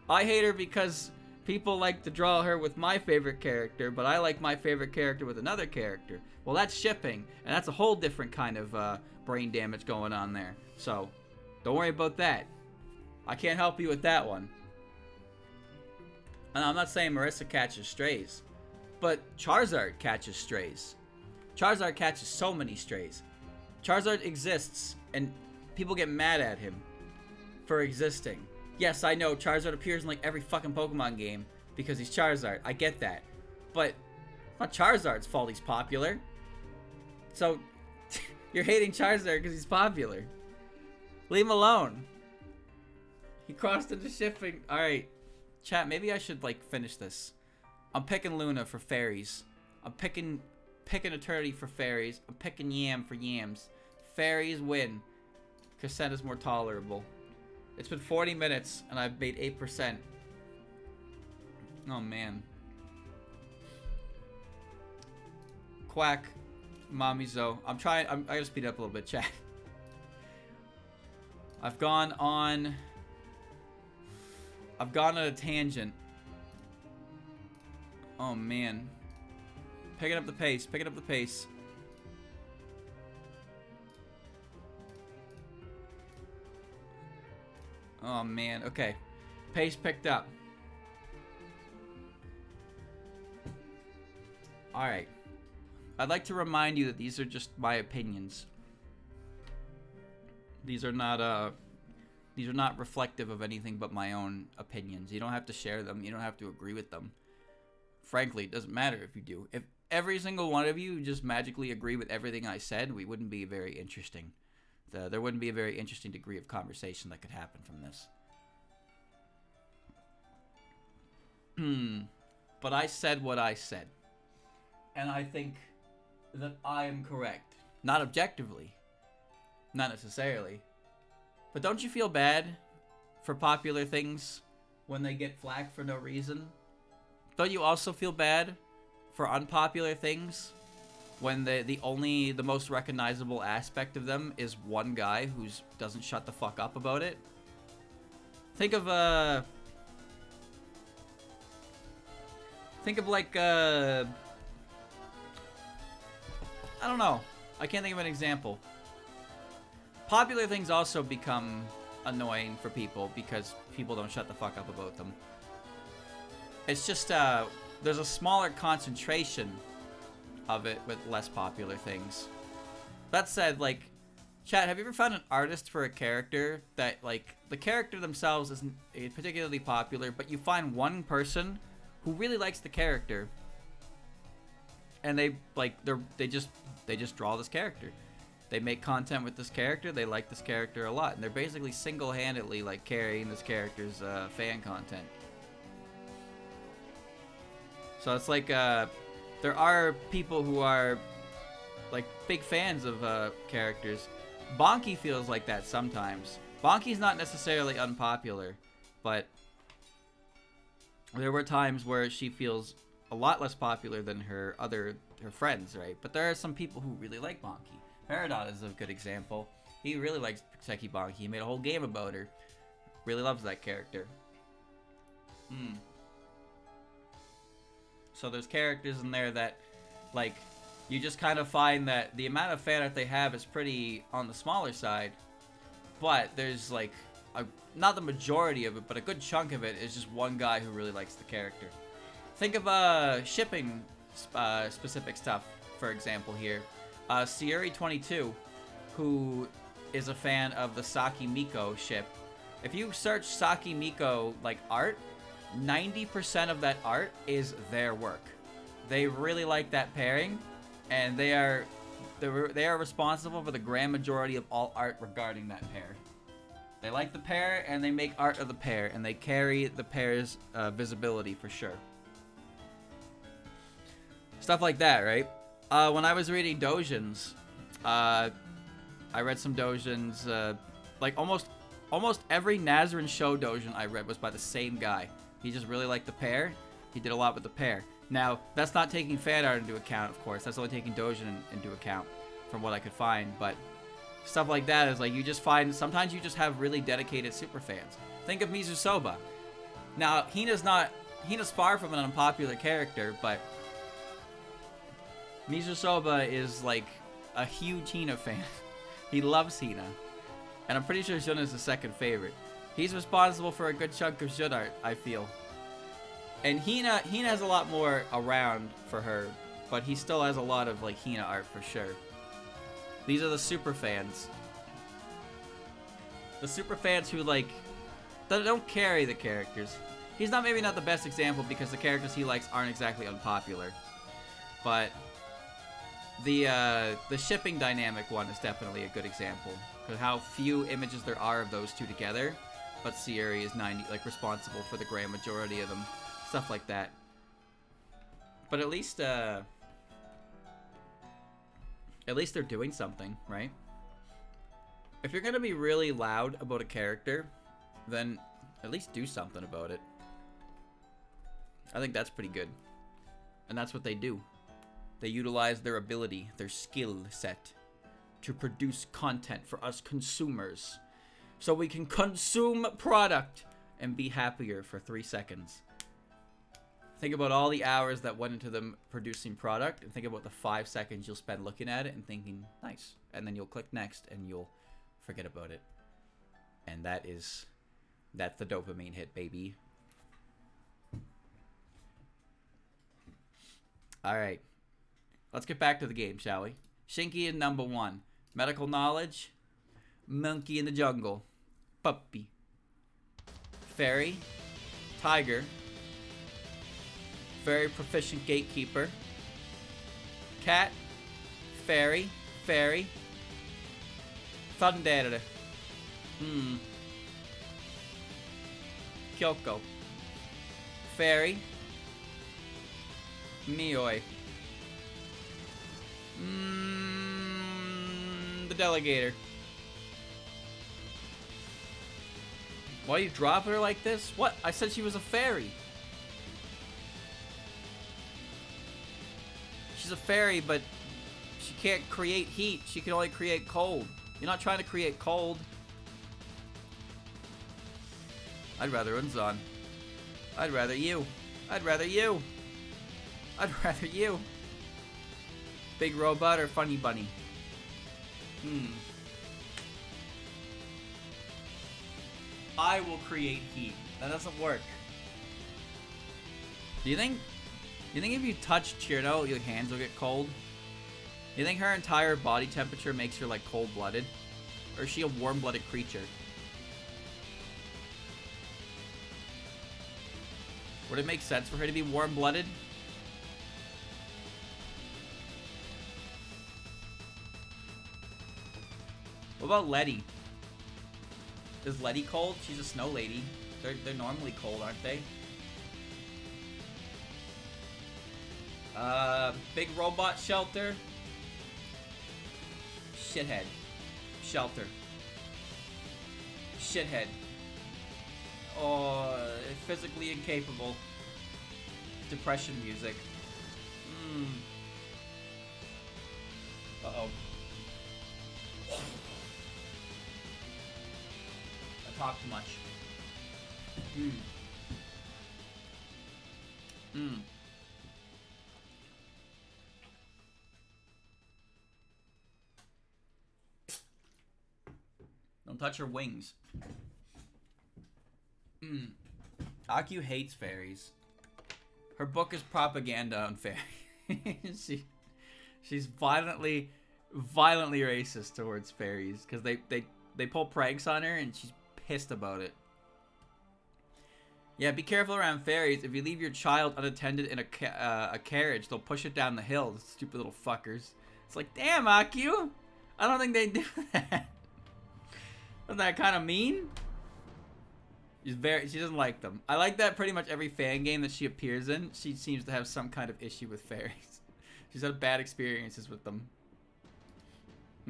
I hate her because people like to draw her with my favorite character, but I like my favorite character with another character. Well, that's shipping, and that's a whole different kind of brain damage going on there. So, don't worry about that. I can't help you with that one. And I'm not saying Marissa catches strays, but Charizard catches strays. Charizard catches so many strays. Charizard exists, and people get mad at him for existing. Yes, I know Charizard appears in like every fucking Pokemon game because he's Charizard. I get that. But it's not Charizard's fault he's popular. So, you're hating Charizard because he's popular. Leave him alone. He crossed into shipping. Alright, chat, maybe I should like finish this. I'm picking Luna for fairies. I'm picking Eternity for fairies. I'm picking Yam for yams. Fairies win. Casetta's more tolerable. It's been 40 minutes, and I've made 8%. Oh, man. Quack. Mommy Zo. I gotta speed up a little bit, chat. I've gone on a tangent. Oh, man. Picking up the pace. Picking up the pace. Oh, man. Okay. Pace picked up. Alright. I'd like to remind you that these are just my opinions. These are not reflective of anything but my own opinions. You don't have to share them. You don't have to agree with them. Frankly, it doesn't matter if you do. If every single one of you just magically agree with everything I said, we wouldn't be very interesting. There wouldn't be a very interesting degree of conversation that could happen from this. But I said what I said. And I think that I am correct. Not objectively. Not necessarily. But don't you feel bad for popular things when they get flack for no reason? Don't you also feel bad for unpopular things when the most recognizable aspect of them is one guy who doesn't shut the fuck up about it? Think of like I don't know. I can't think of an example. Popular things also become annoying for people because people don't shut the fuck up about them. It's just there's a smaller concentration of it with less popular things. That said, like, chat, have you ever found an artist for a character that, like, the character themselves isn't particularly popular, but you find one person who really likes the character, and they just draw this character. They make content with this character. They like this character a lot, and they're basically single-handedly like carrying this character's fan content. So it's like there are people who are like big fans of characters. Bonky feels like that sometimes. Bonky's not necessarily unpopular, but there were times where she feels a lot less popular than her friends, right? But there are some people who really like Bonky. Peridot is a good example. He really likes Seki Bonky. He made a whole game about her. really loves that character. So there's characters in there that, like, you just kind of find that the amount of fan art they have is pretty on the smaller side, but there's like not the majority of it, but a good chunk of it is just one guy who really likes the character. Think of shipping specific stuff, for example here. Sierra22, who is a fan of the Saki Miko ship. If you search Saki Miko like art, 90% of that art is their work. They really like that pairing, and they are responsible for the grand majority of all art regarding that pair. They like the pair, and they make art of the pair, and they carry the pair's visibility for sure. Stuff like that, right? When I was reading doujins, I read some doujins, like almost every Nazarene show doujin I read was by the same guy. He just really liked the pair. He did a lot with the pair. Now, that's not taking fan art into account, of course. That's only taking doujin into account from what I could find. But stuff like that is like you just find, sometimes you just have really dedicated super fans. Think of Mizusoba. Now, Hina's far from an unpopular character, but Mizusoba is like a huge Hina fan. He loves Hina. And I'm pretty sure Jun is the second favorite. He's responsible for a good chunk of Jun art, I feel. And Hina has a lot more around for her, but he still has a lot of like Hina art for sure. These are the super fans. The super fans who like don't carry the characters. He's maybe not the best example because the characters he likes aren't exactly unpopular. But the shipping dynamic one is definitely a good example. Because how few images there are of those two together, but Sierra is responsible for the grand majority of them. Stuff like that. But at least they're doing something, right? If you're gonna be really loud about a character, then at least do something about it. I think that's pretty good. And that's what they do. They utilize their ability, their skill set, to produce content for us consumers. So we can consume product and be happier for 3 seconds. Think about all the hours that went into them producing product, and think about the 5 seconds you'll spend looking at it and thinking, nice. And then you'll click next and you'll forget about it. And that's the dopamine hit, baby. Alright. Let's get back to the game, shall we? Shinki in number 1. Medical knowledge. Monkey in the jungle. Puppy. Fairy. Tiger. Very proficient gatekeeper. Cat. Fairy. Fairy. Thunder. Kyoko. Fairy. Mioi. The delegator. Why are you dropping her like this? What? I said she was a fairy. She's a fairy, but she can't create heat. She can only create cold. You're not trying to create cold. I'd rather Unzon. I'd rather you. I'd rather you. I'd rather you. Big robot or funny bunny? I will create heat. That doesn't work. Do you think if you touch Chirno, your hands will get cold? Do you think her entire body temperature makes her like cold-blooded? Or is she a warm-blooded creature? Would it make sense for her to be warm-blooded? What about Letty? Is Letty cold? She's a snow lady. They're normally cold, aren't they? Big robot shelter. Shithead. Shelter. Shithead. Oh, physically incapable. Depression music. Uh-oh. I talk too much. Mm. Mm. Don't touch her wings. Mm. Aku hates fairies. Her book is propaganda on fairies. She's violently racist towards fairies because they pull pranks on her and she's pissed about it. Yeah, be careful around fairies. If you leave your child unattended in a carriage, they'll push it down the hill. Stupid little fuckers. It's like, damn, Aku. I don't think they do that. Isn't that kind of mean? She doesn't like them. I like that pretty much every fan game that she appears in, she seems to have some kind of issue with fairies. She's had bad experiences with them.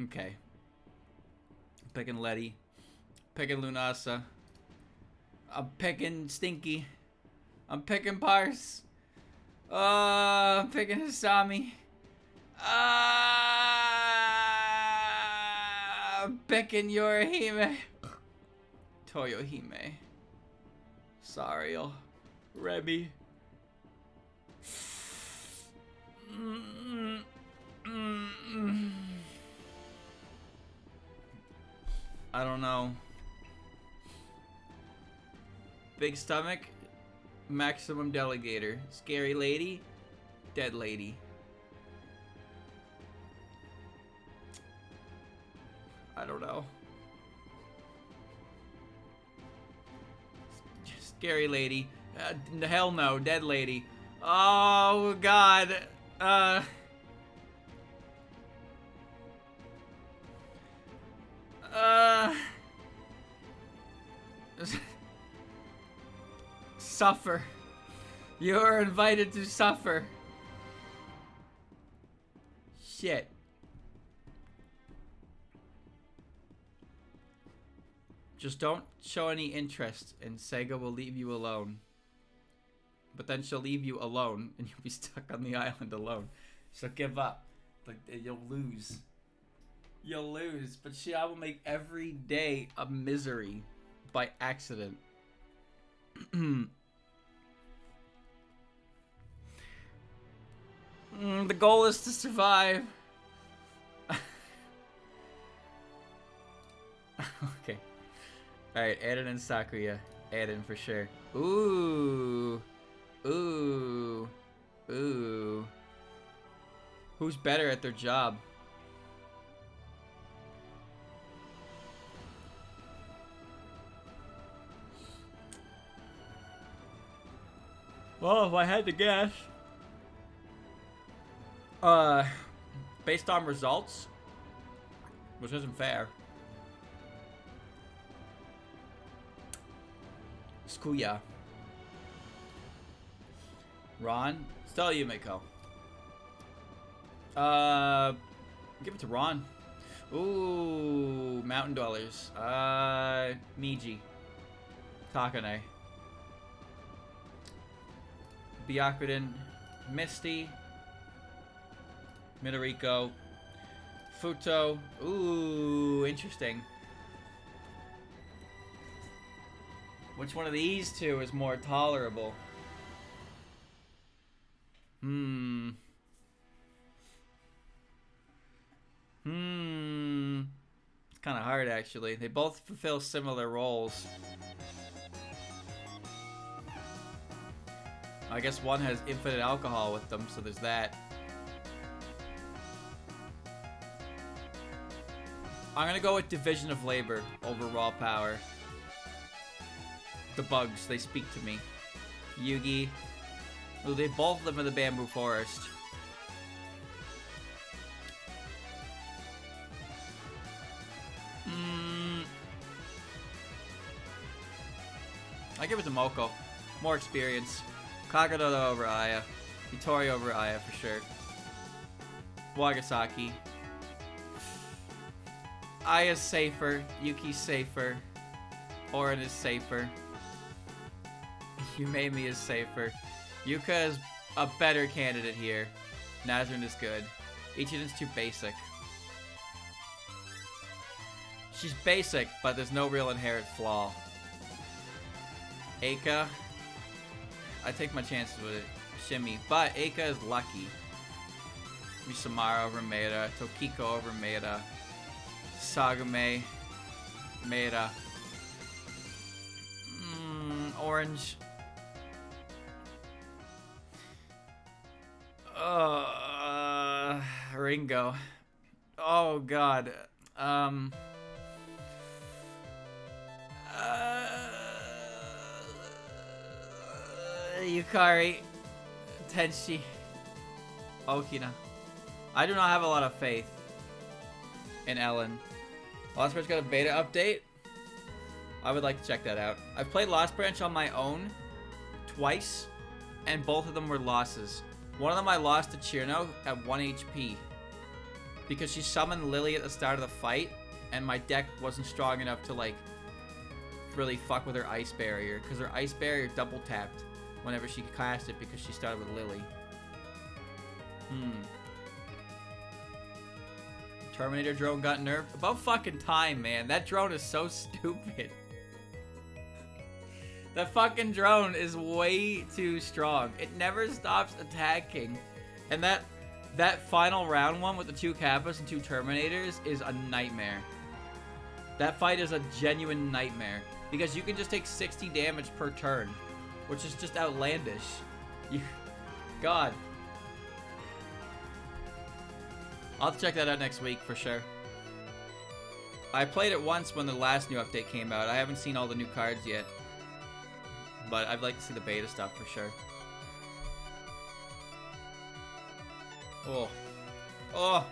Okay. I'm picking Letty. Picking Lunasa. I'm picking Stinky. I'm picking Parse. I'm picking Hisami. I'm picking Yorihime. Toyohime. Sariel. Remy. I don't know. Big stomach. Maximum delegator. Scary lady. Dead lady. I don't know. Scary lady. Hell no. Dead lady. Oh, God. Suffer. You are invited to suffer. Shit. Just don't show any interest and Sega will leave you alone. But then she'll leave you alone and you'll be stuck on the island alone. So give up. Like, you'll lose. You'll lose. But she will make every day a misery by accident. The goal is to survive. Okay. Alright, Eren and Sakuya. Eren for sure. Ooh. Ooh. Ooh. Who's better at their job? Well, if I had to guess. Based on results, which isn't fair. Skuya. Ron? Still Yumiko. Give it to Ron. Ooh, Mountain Dwellers. Miji. Takane. Byakuren. Misty. Midoriko. Futo. Ooh, interesting. Which one of these two is more tolerable? It's kind of hard, actually. They both fulfill similar roles. I guess one has infinite alcohol with them, so there's that. I'm gonna go with division of labor over raw power. The bugs, they speak to me. Yugi. Ooh, they both live in the bamboo forest. I give it to Moko. More experience. Kagadodo over Aya. Hitori over Aya for sure. Wagasaki. Aya's safer. Yuki's safer. Orin is safer. Yumemi is safer. Yuka is a better candidate here. Nazrin is good. Ichiden's too basic. She's basic, but there's no real inherent flaw. Aika. I take my chances with it. Shimmy. But Aika is lucky. Misamara over Meira. Tokiko over Meira. Sagame. Meira. Orange. Ringo. Oh god. Yukari. Tenshi. Okina. I do not have a lot of faith in Ellen. Lost Branch got a beta update. I would like to check that out. I've played Lost Branch on my own twice, and both of them were losses. One of them I lost to Chirno at 1 HP because she summoned Lily at the start of the fight, and my deck wasn't strong enough to like really fuck with her ice barrier because her ice barrier double tapped whenever she cast it because she started with Lily. Terminator drone got nerfed. About fucking time, man. That drone is so stupid. That fucking drone is way too strong. It never stops attacking. And that final round one with the 2 Kappas and 2 Terminators is a nightmare. That fight is a genuine nightmare. Because you can just take 60 damage per turn. Which is just outlandish. God. I'll have to check that out next week for sure. I played it once when the last new update came out. I haven't seen all the new cards yet. But I'd like to see the beta stuff for sure. Oh. Oh.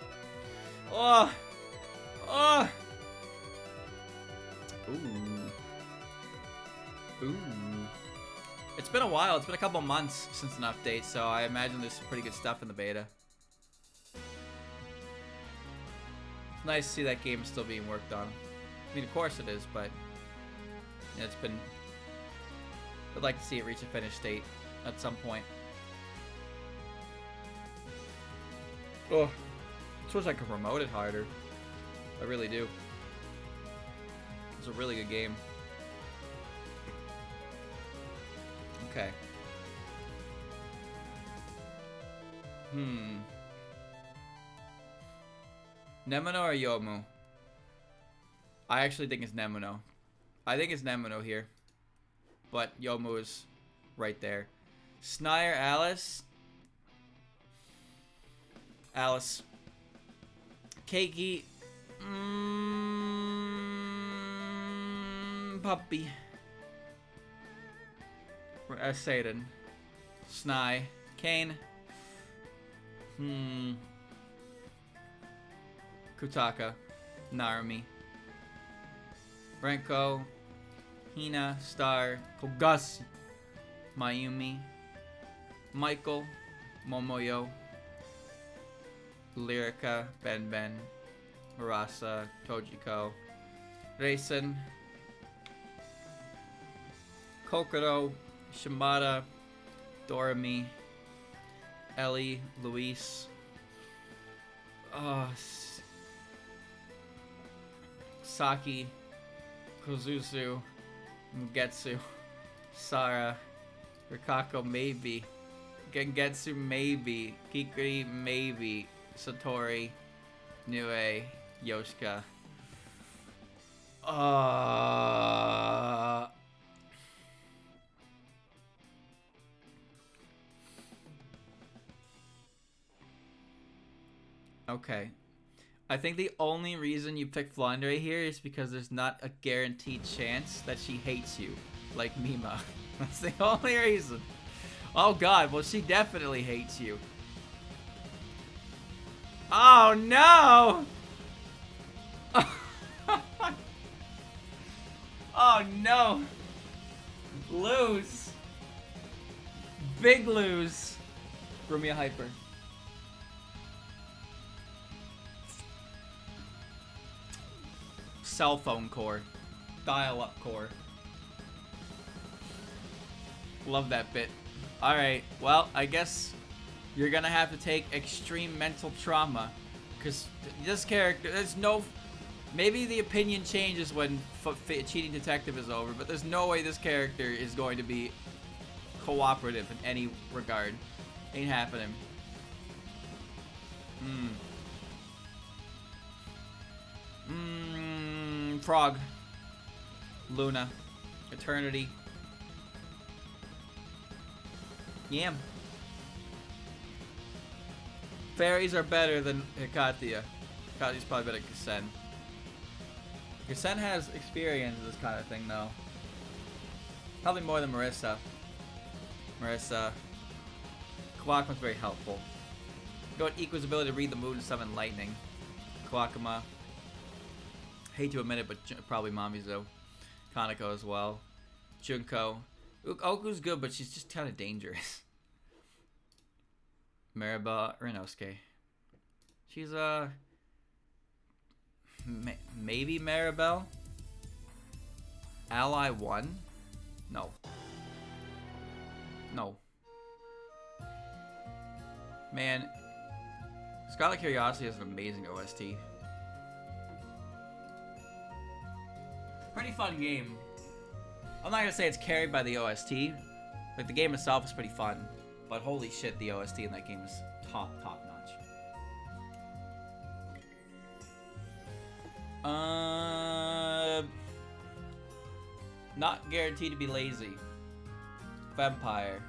Oh. Oh. Ooh. Ooh. It's been a while. It's been a couple months since an update, so I imagine there's some pretty good stuff in the beta. It's nice to see that game still being worked on. I mean, of course it is, but yeah, it's been... I'd like to see it reach a finished state at some point. Oh, I suppose I could promote it harder. I really do. It's a really good game. Okay. Nemono or Yomu? I actually think it's Nemono. I think it's Nemono here. But Yomu is right there. Snire, Alice. Alice. Keiki. Puppy. Satan. Snai. Kane. Kutaka. Narumi. Renko. Hina, Star, Kogashi, Mayumi, Michael, Momoyo, Lyrica, Ben, Murasa, Tojiko, Raisin, Kokoro, Shimada, Dorami, Ellie, Luis, Saki, Kozuzu, Mugetsu, Sara, Rikako maybe, Gengetsu maybe, Kikuri maybe, Satori, Nue, Yoshika. Okay. I think the only reason you picked Flandre here is because there's not a guaranteed chance that she hates you, like Mima. That's the only reason. Oh god, well she definitely hates you. Oh no! Oh no! Lose. Big lose. Rumia Hyper. Cell phone core. Dial-up core. Love that bit. Alright, well, I guess you're gonna have to take extreme mental trauma. Because this character, there's no... Maybe the opinion changes when Cheating Detective is over, but there's no way this character is going to be cooperative in any regard. Ain't happening. Frog. Luna. Eternity. Yam. Fairies are better than Hikatia. Hikatia's probably better than Kasen. Kasen has experience in this kind of thing, though. Probably more than Marissa. Kawakuma's very helpful. Go with Iku's ability to read the mood and summon lightning. Kawakuma. Hate to admit it, but probably Mamizo. Kaneko as well. Junko. Oku's good, but she's just kind of dangerous. Maribel Renosuke. She's maybe Maribel. Ally 1? No. No. Man, Scarlet Curiosity has an amazing OST. Pretty fun game. I'm not gonna say it's carried by the OST. Like, the game itself is pretty fun. But holy shit, the OST in that game is top notch. Not guaranteed to be lazy. Vampire.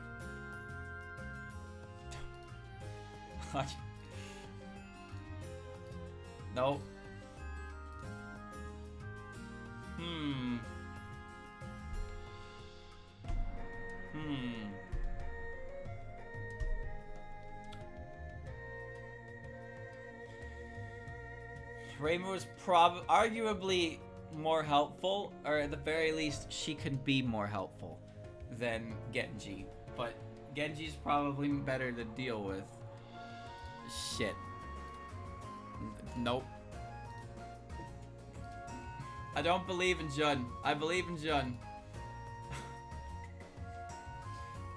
What? No. Reimu is arguably more helpful, or at the very least, she can be more helpful than Genji. But Genji's probably better to deal with. Shit. Nope. I don't believe in Jun. I believe in Jun.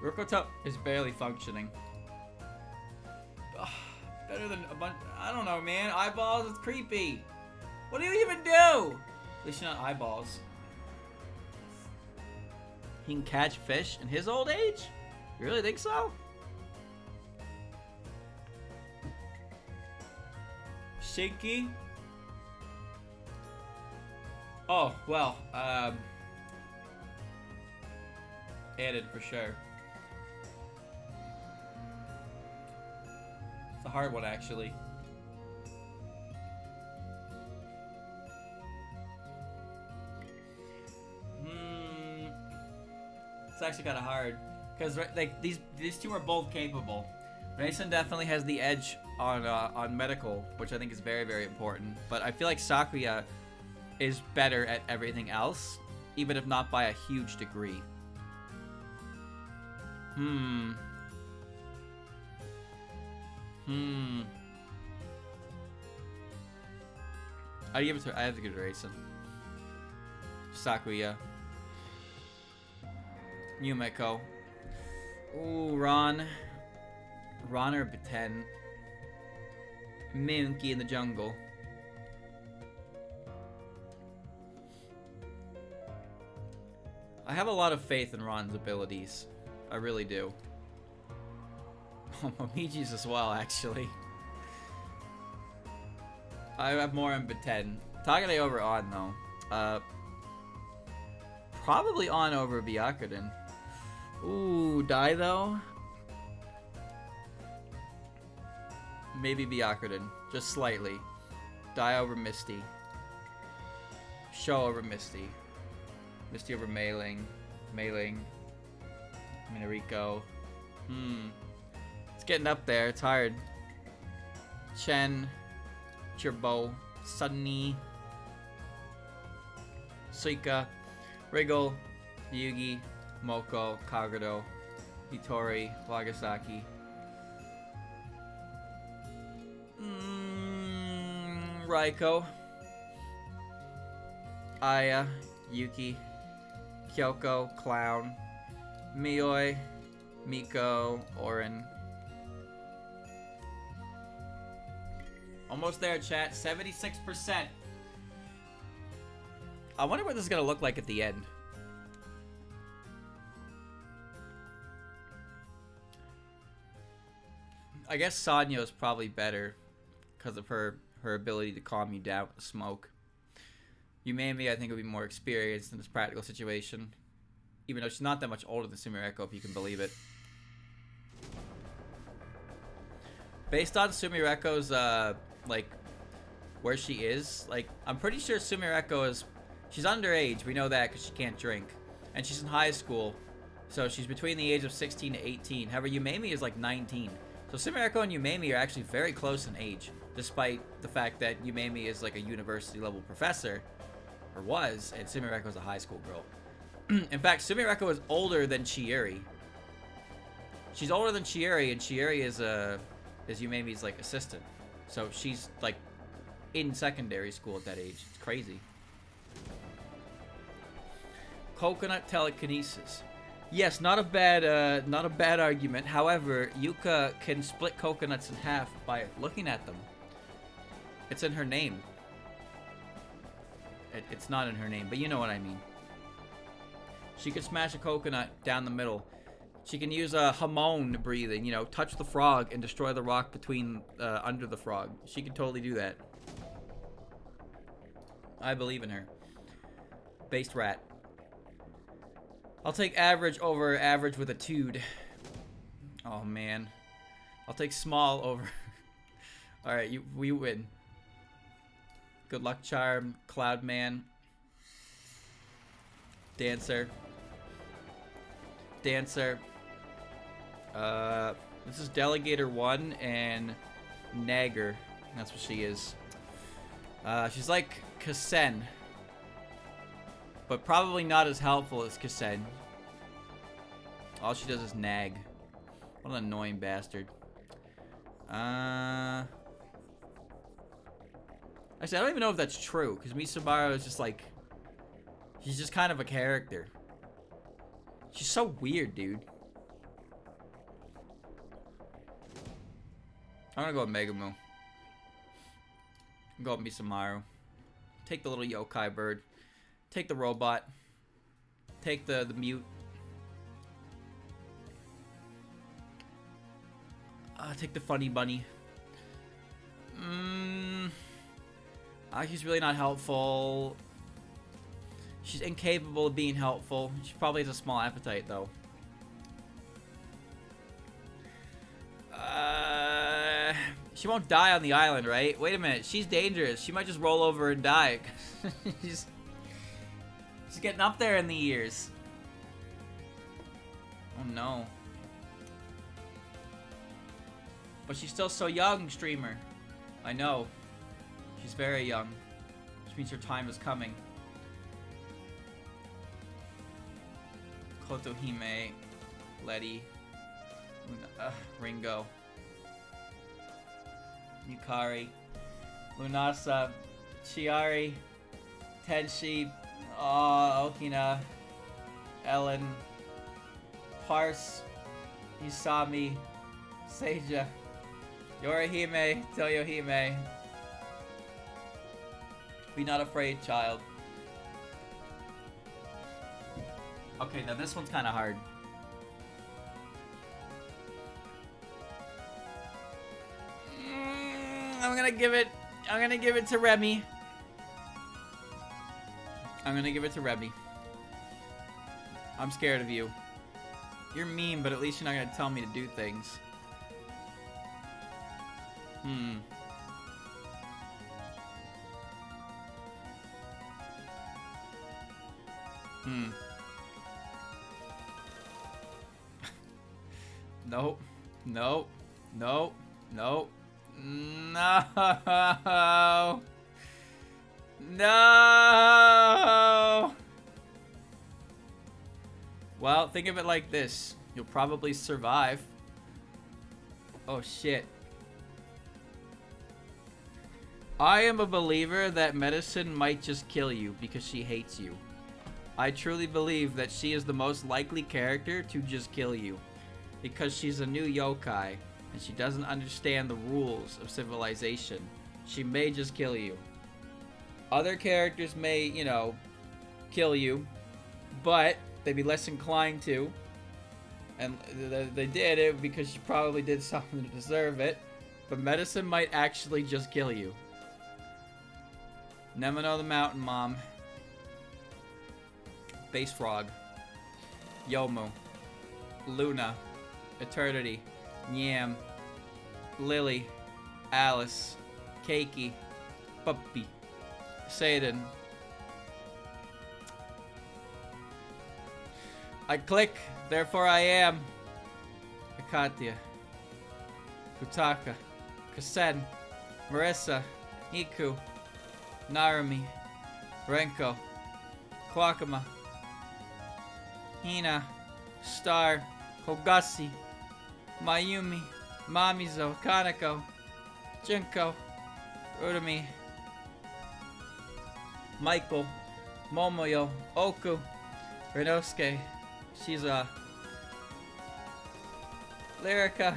Rukoto is barely functioning. Ugh, better than a bunch. I don't know, man. Eyeballs is creepy. What do you even do? At least you're not eyeballs. He can catch fish in his old age? You really think so? Shinky? Oh, well, added for sure. It's a hard one, actually. It's actually kind of hard, because like these two are both capable. Mason definitely has the edge on medical, which I think is very, very important. But I feel like Sakuya is better at everything else, even if not by a huge degree. I have to give it to Raisin. Sakuya. Yumeko. Ooh, Ron or Beten. Monkey in the jungle. I have a lot of faith in Ron's abilities. I really do. Momiji's as well, actually. I have more on Beten. Takane over on, though. Probably on over Byakuren. Ooh, die though? Maybe Byakuren. Just slightly. Die over Misty. Show over Misty. Misty over Mei-Ling. Minariko. It's getting up there. It's hard. Chen. Chirbo. Sunny. Suika. Wriggle. Yugi. Moko. Kagado. Hitori. Wagasaki. Raiko. Aya. Yuki. Kyoko. Clown. Mioi. Miko. Orin. Almost there, chat. 76%. I wonder what this is gonna look like at the end. I guess Sanyo is probably better because of her ability to calm you down with the smoke. Yumemi, I think, would be more experienced in this practical situation, even though she's not that much older than Sumireko, if you can believe it. Based on Sumireko's like where she is, like I'm pretty sure Sumireko is, she's underage. We know that because she can't drink, and she's in high school, so she's between the age of 16 to 18. However, Yumemi is like 19. So Sumireko and Yumemi are actually very close in age, despite the fact that Yumemi is like a university-level professor, or was, and Sumireko is a high school girl. In fact, Sumireko is older than Chieri. She's older than Chieri, and Chieri is Yumemi's like assistant. So she's like in secondary school at that age. It's crazy. Coconut telekinesis. Yes, not a bad argument. However, Yuka can split coconuts in half by looking at them. It's in her name. It's not in her name, but you know what I mean. She can smash a coconut down the middle. She can use a hamon breathing, you know, touch the frog and destroy the rock between under the frog. She can totally do that. I believe in her. Based rat. I'll take average over average with a tude. Oh man. I'll take small over. Alright, we win. Good luck charm, Cloudman. Dancer. Dancer. This is Delegator 1 and Nagger. That's what she is. She's like Kasen, but probably not as helpful as Kasen. All she does is nag. What an annoying bastard. Actually, I don't even know if that's true, because Misubaru is just like, she's just kind of a character. She's so weird, dude. I'm gonna go with Megumu. Go with Misumaru. Take the little yokai bird. Take the robot. Take the mute. Take the funny bunny. She's really not helpful. She's incapable of being helpful. She probably has a small appetite, though. She won't die on the island, right? Wait a minute. She's dangerous. She might just roll over and die. she's getting up there in the years. Oh, no. But she's still so young, streamer. I know. She's very young. Which means her time is coming. Kotohime. Letty. Ringo. Yukari. Lunasa. Chiari. Tenshi. Okina. Ellen. Pars. Isami. Seija. Yorihime. Toyohime. Be not afraid, child. Okay, now this one's kind of hard. I'm gonna give it to Remy. I'm gonna give it to Remy. I'm scared of you. You're mean, but at least you're not gonna tell me to do things. Nope. Nope. Nope. Nope. No. No. Well, think of it like this. You'll probably survive. Oh, shit. I am a believer that medicine might just kill you because she hates you. I truly believe that she is the most likely character to just kill you. Because she's a new yokai, and she doesn't understand the rules of civilization. She may just kill you. Other characters may, you know, kill you, but they'd be less inclined to. And they did it because you probably did something to deserve it. But medicine might actually just kill you. Nemono the Mountain Mom. Base Frog. Yomu. Luna. Eternity. Nyam. Lily. Alice. Keiki. Puppy. Satan. I click, therefore I am. Hikatia. Futaka. Kasen. Marissa. Iku. Narumi. Renko. Kwakama. Hina. Star. Kogasi. Mayumi. Mamizo. Kaneko. Junko. Urumi. Michael. Momoyo. Oku. Renosuke. Shiza. Lyrica.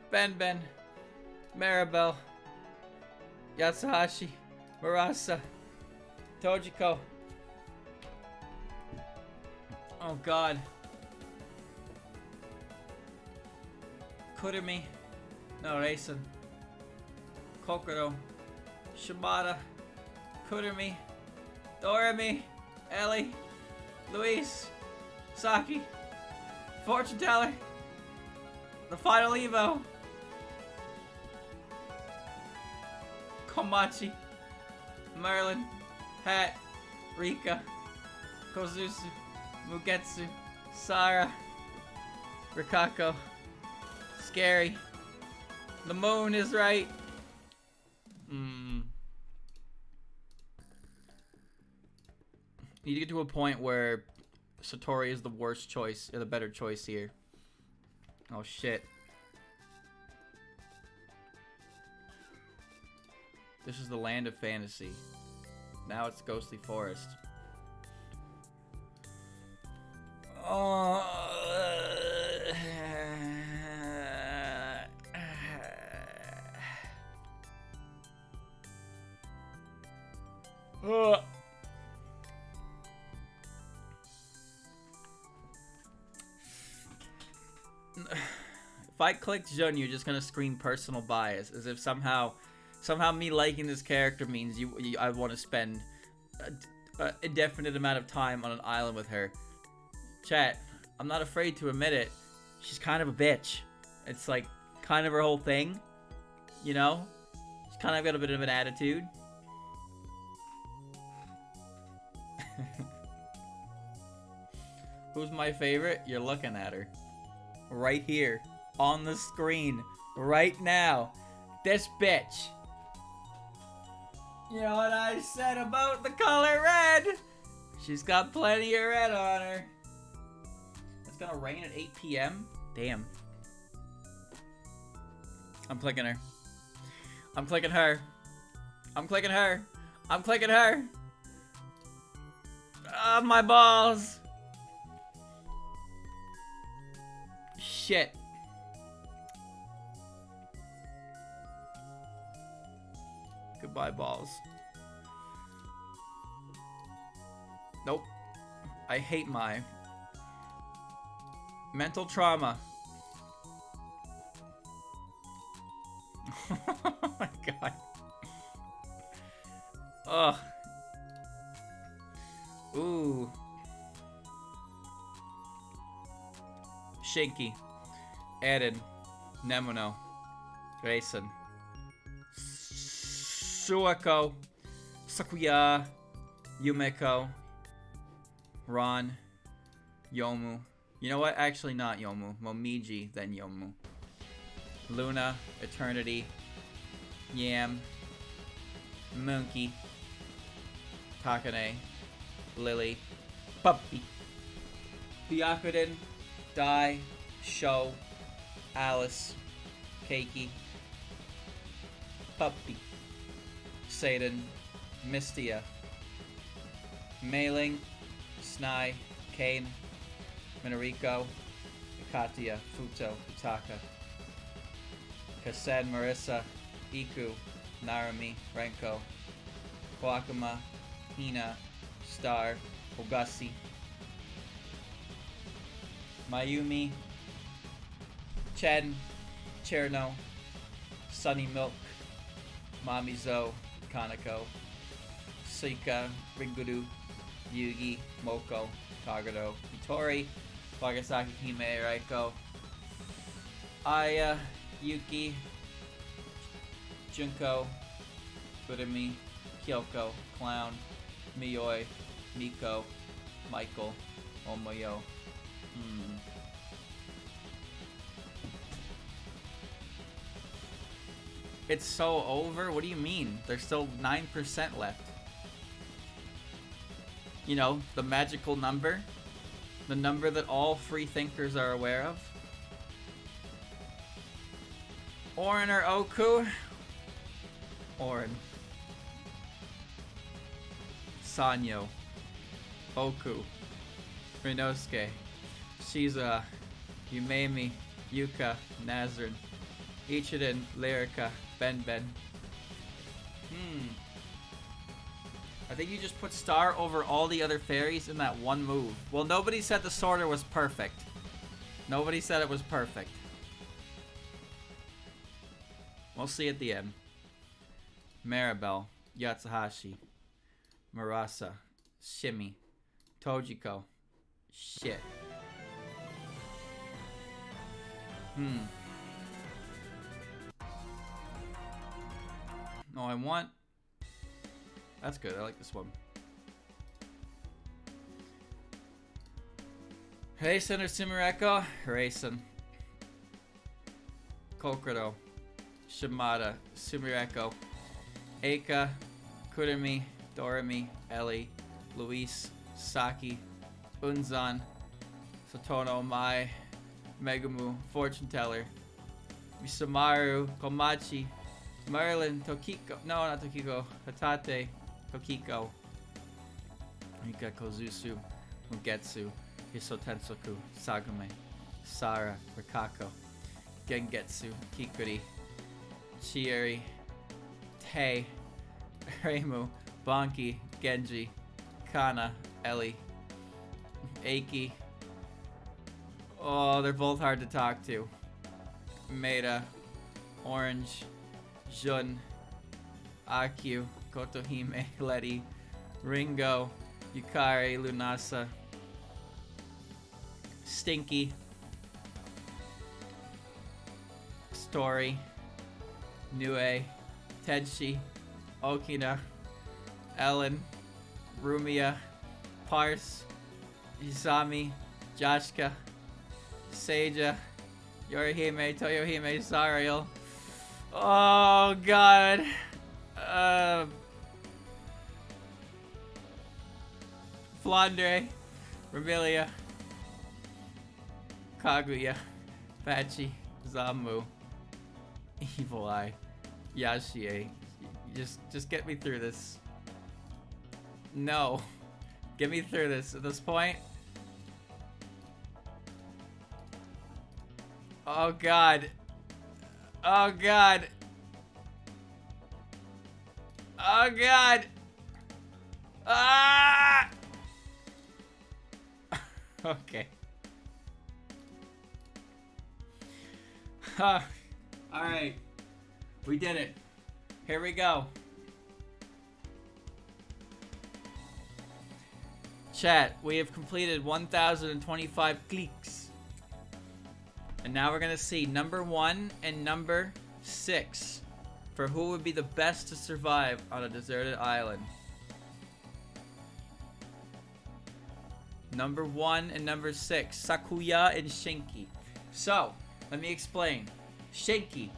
Ben. Maribel. Yatsuhashi. Murasa. Tojiko. Oh god. Kurumi. No, Raisin. Kokoro. Shimada. Kurumi. Doremi. Ellie. Luis. Saki. Fortune Teller. The Final Evo. Komachi. Merlin. Hat. Rika. Kozusu. Mugetsu. Sara. Rikako. Scary. The moon is right. Need to get to a point where Satori is the worst choice, or the better choice here. Oh shit. This is the land of fantasy. Now it's Ghostly Forest. Oh. If I clicked Jun, you're just gonna scream personal bias, as if somehow me liking this character means I want to spend an indefinite amount of time on an island with her. Chat, I'm not afraid to admit it. She's kind of a bitch. It's like kind of her whole thing, you know? She's kind of got a bit of an attitude. Who's my favorite? You're looking at her. Right here. On the screen. Right now. This bitch. You know what I said about the color red? She's got plenty of red on her. It's gonna rain at 8 p.m.? Damn. I'm clicking her. I'm clicking her. I'm clicking her. I'm clicking her. Ah, my balls. Shit. Goodbye, balls. Nope. I hate my mental trauma. Oh my god. Ugh. Ooh. Shinky. Eren. Nemono. Raisin. Suako. Sakuya. Yumeko. Ron. Yomu. You know what? Actually not Yomu. Momiji, then Yomu. Luna. Eternity. Yam. Monkey. Takane. Lily. Puppy. Byakuden. Dai. Sho. Alice. Keiki. Puppy. Satan. Mystia. Mailing. Snai. Kane. Minariko. Ikatia. Futo. Utaka. Kasen. Marissa. Iku. Narumi. Renko. Kwakama. Hina. Star. Ogasi, Mayumi, Chen, Cherno, Sunny Milk, Mamizo, Kaneko, Suika, Ringuru, Yugi, Moko, Kagero, Hitori, Wagasaki Hime, Raiko, Aya, Yuki, Junko, Burumi, Kyoko, Clown, Miyoi, Miko, Michael, Omoyo. It's so over? What do you mean? There's still 9% left. You know, the magical number. The number that all free thinkers are aware of. Orin or Oku? Orin. Sanyo. Oku. Rinosuke. Shiza. Yumemi. Yuka. Nazrin. Ichiden. Lyrica. Ben. I think you just put star over all the other fairies in that one move. Well, nobody said the sorter was perfect. Nobody said it was perfect. We'll see at the end. Maribel, Yatsuhashi, Murasa, Shimi, Tojiko. Shit. No, I want... That's good. I like this one. Heisen or Sumireko? Heisen. Kokoro. Shimada. Sumireko. Eika. Kurumi. Doremi. Ellie. Luis. Saki. Unzan. Satono Mai. Megumu. Fortune Teller. Misamaru. Komachi. Merlin. Tokiko. No, not Tokiko. Hatate. Tokiko. Mika Kozusu. Mugetsu. Hisotensoku. Sagame. Sara. Rikako. Gengetsu. Kikuri. Chieri. Tei. Reimu. Banki. Genji. Kana. Ellie. Eiki. Oh, they're both hard to talk to. Maeda. Orange. Jun. Akyu. Kotohime. Letty. Ringo. Yukari. Lunasa. Stinky. Story. Nue. Tenshi. Okina. Ellen. Rumia. Parse. Isami. Joshka. Seija. Yorihime. Toyohime. Sariel. Oh god. Flandre. Remilia. Kaguya. Pachi. Zamu. Evil Eye. Yashie. Just get me through this. No. Get me through this. At this point. Oh god. Oh god. Oh god. Ah! Okay. Alright. We did it. Here we go. Chat, we have completed 1,025 cliques. And now we're going to see number 1 and number 6 for who would be the best to survive on a deserted island. Number 1 and number 6, Sakuya and Shinki. So, let me explain. Shinki.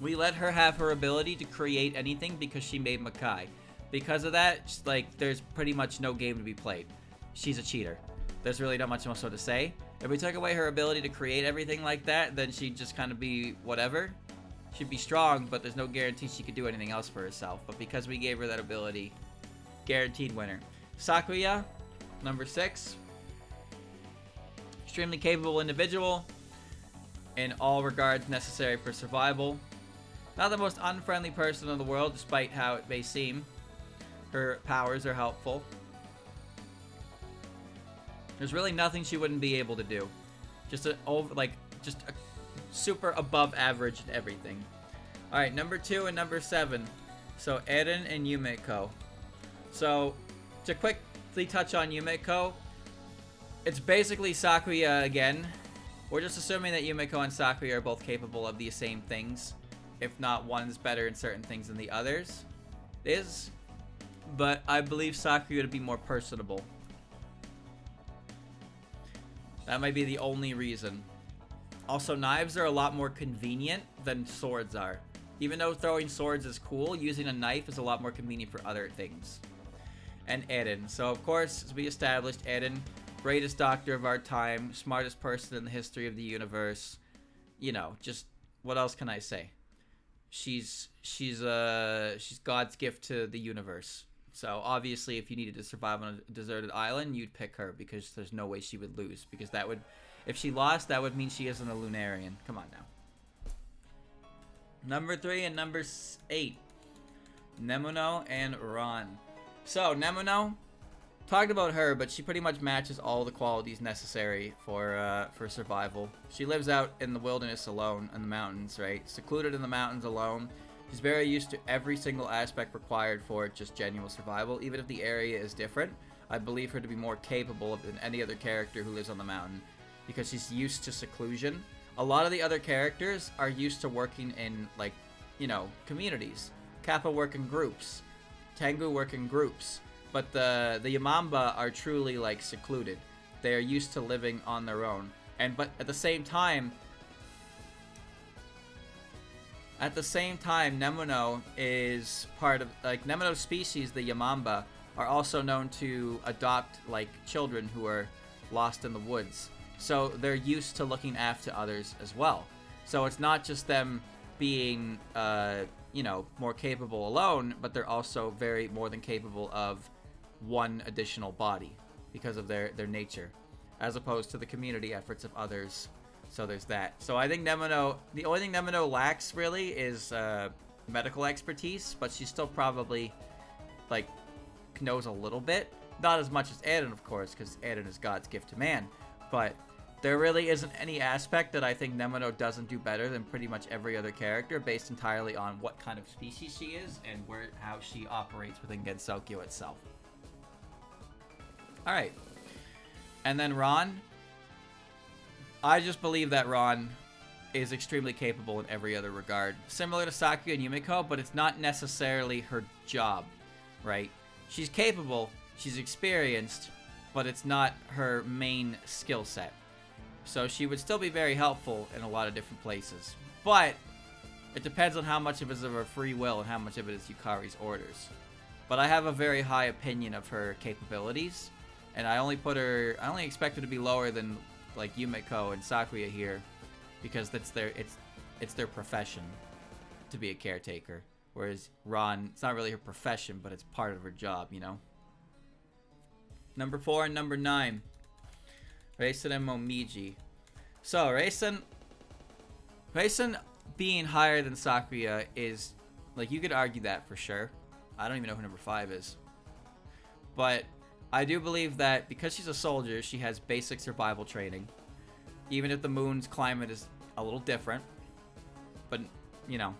We let her have her ability to create anything because she made Makai. Because of that, like, there's pretty much no game to be played. She's a cheater. There's really not much more so to say. If we took away her ability to create everything like that, then she'd just kind of be whatever. She'd be strong, but there's no guarantee she could do anything else for herself. But because we gave her that ability, guaranteed winner. Sakuya, number 6. Extremely capable individual in all regards necessary for survival. Not the most unfriendly person in the world, despite how it may seem. Her powers are helpful. There's really nothing she wouldn't be able to do. Just a super above average in everything. All right, number 2 and number 7. So Eren and Yumeko. So to quickly touch on Yumeko, it's basically Sakuya again. We're just assuming that Yumeko and Sakuya are both capable of these same things. If not, one's better in certain things than the others is. But I believe Sakuya to be more personable. That might be the only reason. Also, knives are a lot more convenient than swords are. Even though throwing swords is cool, using a knife is a lot more convenient for other things. And Eren. So, of course, as we established, Eren, greatest doctor of our time, smartest person in the history of the universe. You know, just what else can I say? She's God's gift to the universe. So obviously, if you needed to survive on a deserted island, you'd pick her because there's no way she would lose. Because that would, if she lost, that would mean she isn't a Lunarian. Come on now. Number 3 and number 8, Nemuno and Ran. So Nemuno, talked about her, but she pretty much matches all the qualities necessary for survival. She lives out in the wilderness alone, in the mountains, right? Secluded in the mountains alone. She's very used to every single aspect required for just genuine survival. Even if the area is different, I believe her to be more capable than any other character who lives on the mountain because she's used to seclusion. A lot of the other characters are used to working in, like, you know, communities. Kappa work in groups. Tengu work in groups. But the Yamamba are truly, like, secluded. They are used to living on their own. But at the same time, Nemuno is part of, like, Nemuno's species, the Yamamba, are also known to adopt, like, children who are lost in the woods. So they're used to looking after others as well. So it's not just them being, you know, more capable alone, but they're also very more than capable of one additional body because of their nature, as opposed to the community efforts of others. So there's that. So I think Nemuno, the only thing Nemuno lacks really is medical expertise, but she still probably, like, knows a little bit. Not as much as Eren, of course, because Eren is God's gift to man. But there really isn't any aspect that I think Nemuno doesn't do better than pretty much every other character, based entirely on what kind of species she is and how she operates within Gensokyo itself. Alright. And then Ran. I just believe that Ran is extremely capable in every other regard. Similar to Sakuya and Yumeko, but it's not necessarily her job, right? She's capable, she's experienced, but it's not her main skill set. So she would still be very helpful in a lot of different places. But it depends on how much of it is of her free will and how much of it is Yukari's orders. But I have a very high opinion of her capabilities, and I only expect her to be lower than, like, Yumeko and Sakuya here, because it's their profession to be a caretaker. Whereas Ran, it's not really her profession, but it's part of her job, you know? Number 4 and number 9. Reisen and Momiji. So, Reisen being higher than Sakuya is, like, you could argue that for sure. I don't even know who number 5 is. But I do believe that because she's a soldier, she has basic survival training. Even if the moon's climate is a little different. But, you know.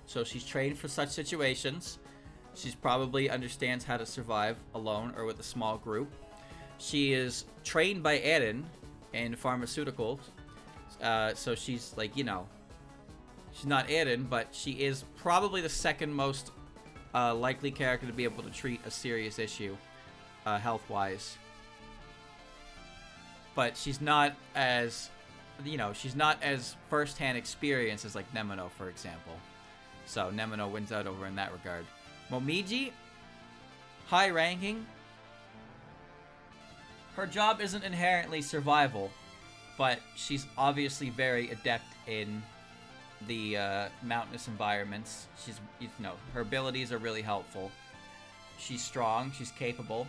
So she's trained for such situations. She's probably understands how to survive alone or with a small group. She is trained by Eren in pharmaceuticals. So she's, like, you know, she's not Eren, but she is probably the second most likely character to be able to treat a serious issue health-wise. But she's not as, you know, she's not as first-hand experienced as, like, Nemuno, for example. So Nemuno wins out over in that regard. Momiji, high ranking. Her job isn't inherently survival, but she's obviously very adept in the mountainous environments. She's, you know, her abilities are really helpful. She's strong. She's capable.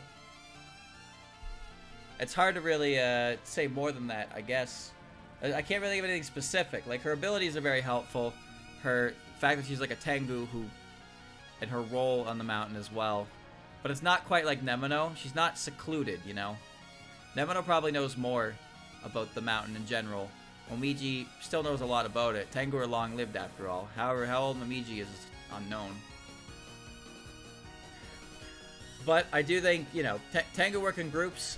It's hard to really say more than that, I guess. I can't really give anything specific. Like, her abilities are very helpful. Her fact that she's like a Tengu who and her role on the mountain as well. But it's not quite like Nemono. She's not secluded, you know? Nemono probably knows more about the mountain in general. Momiji still knows a lot about it. Tengu are long-lived after all. However, how old Momiji is unknown. But I do think, you know, Tengu work in groups.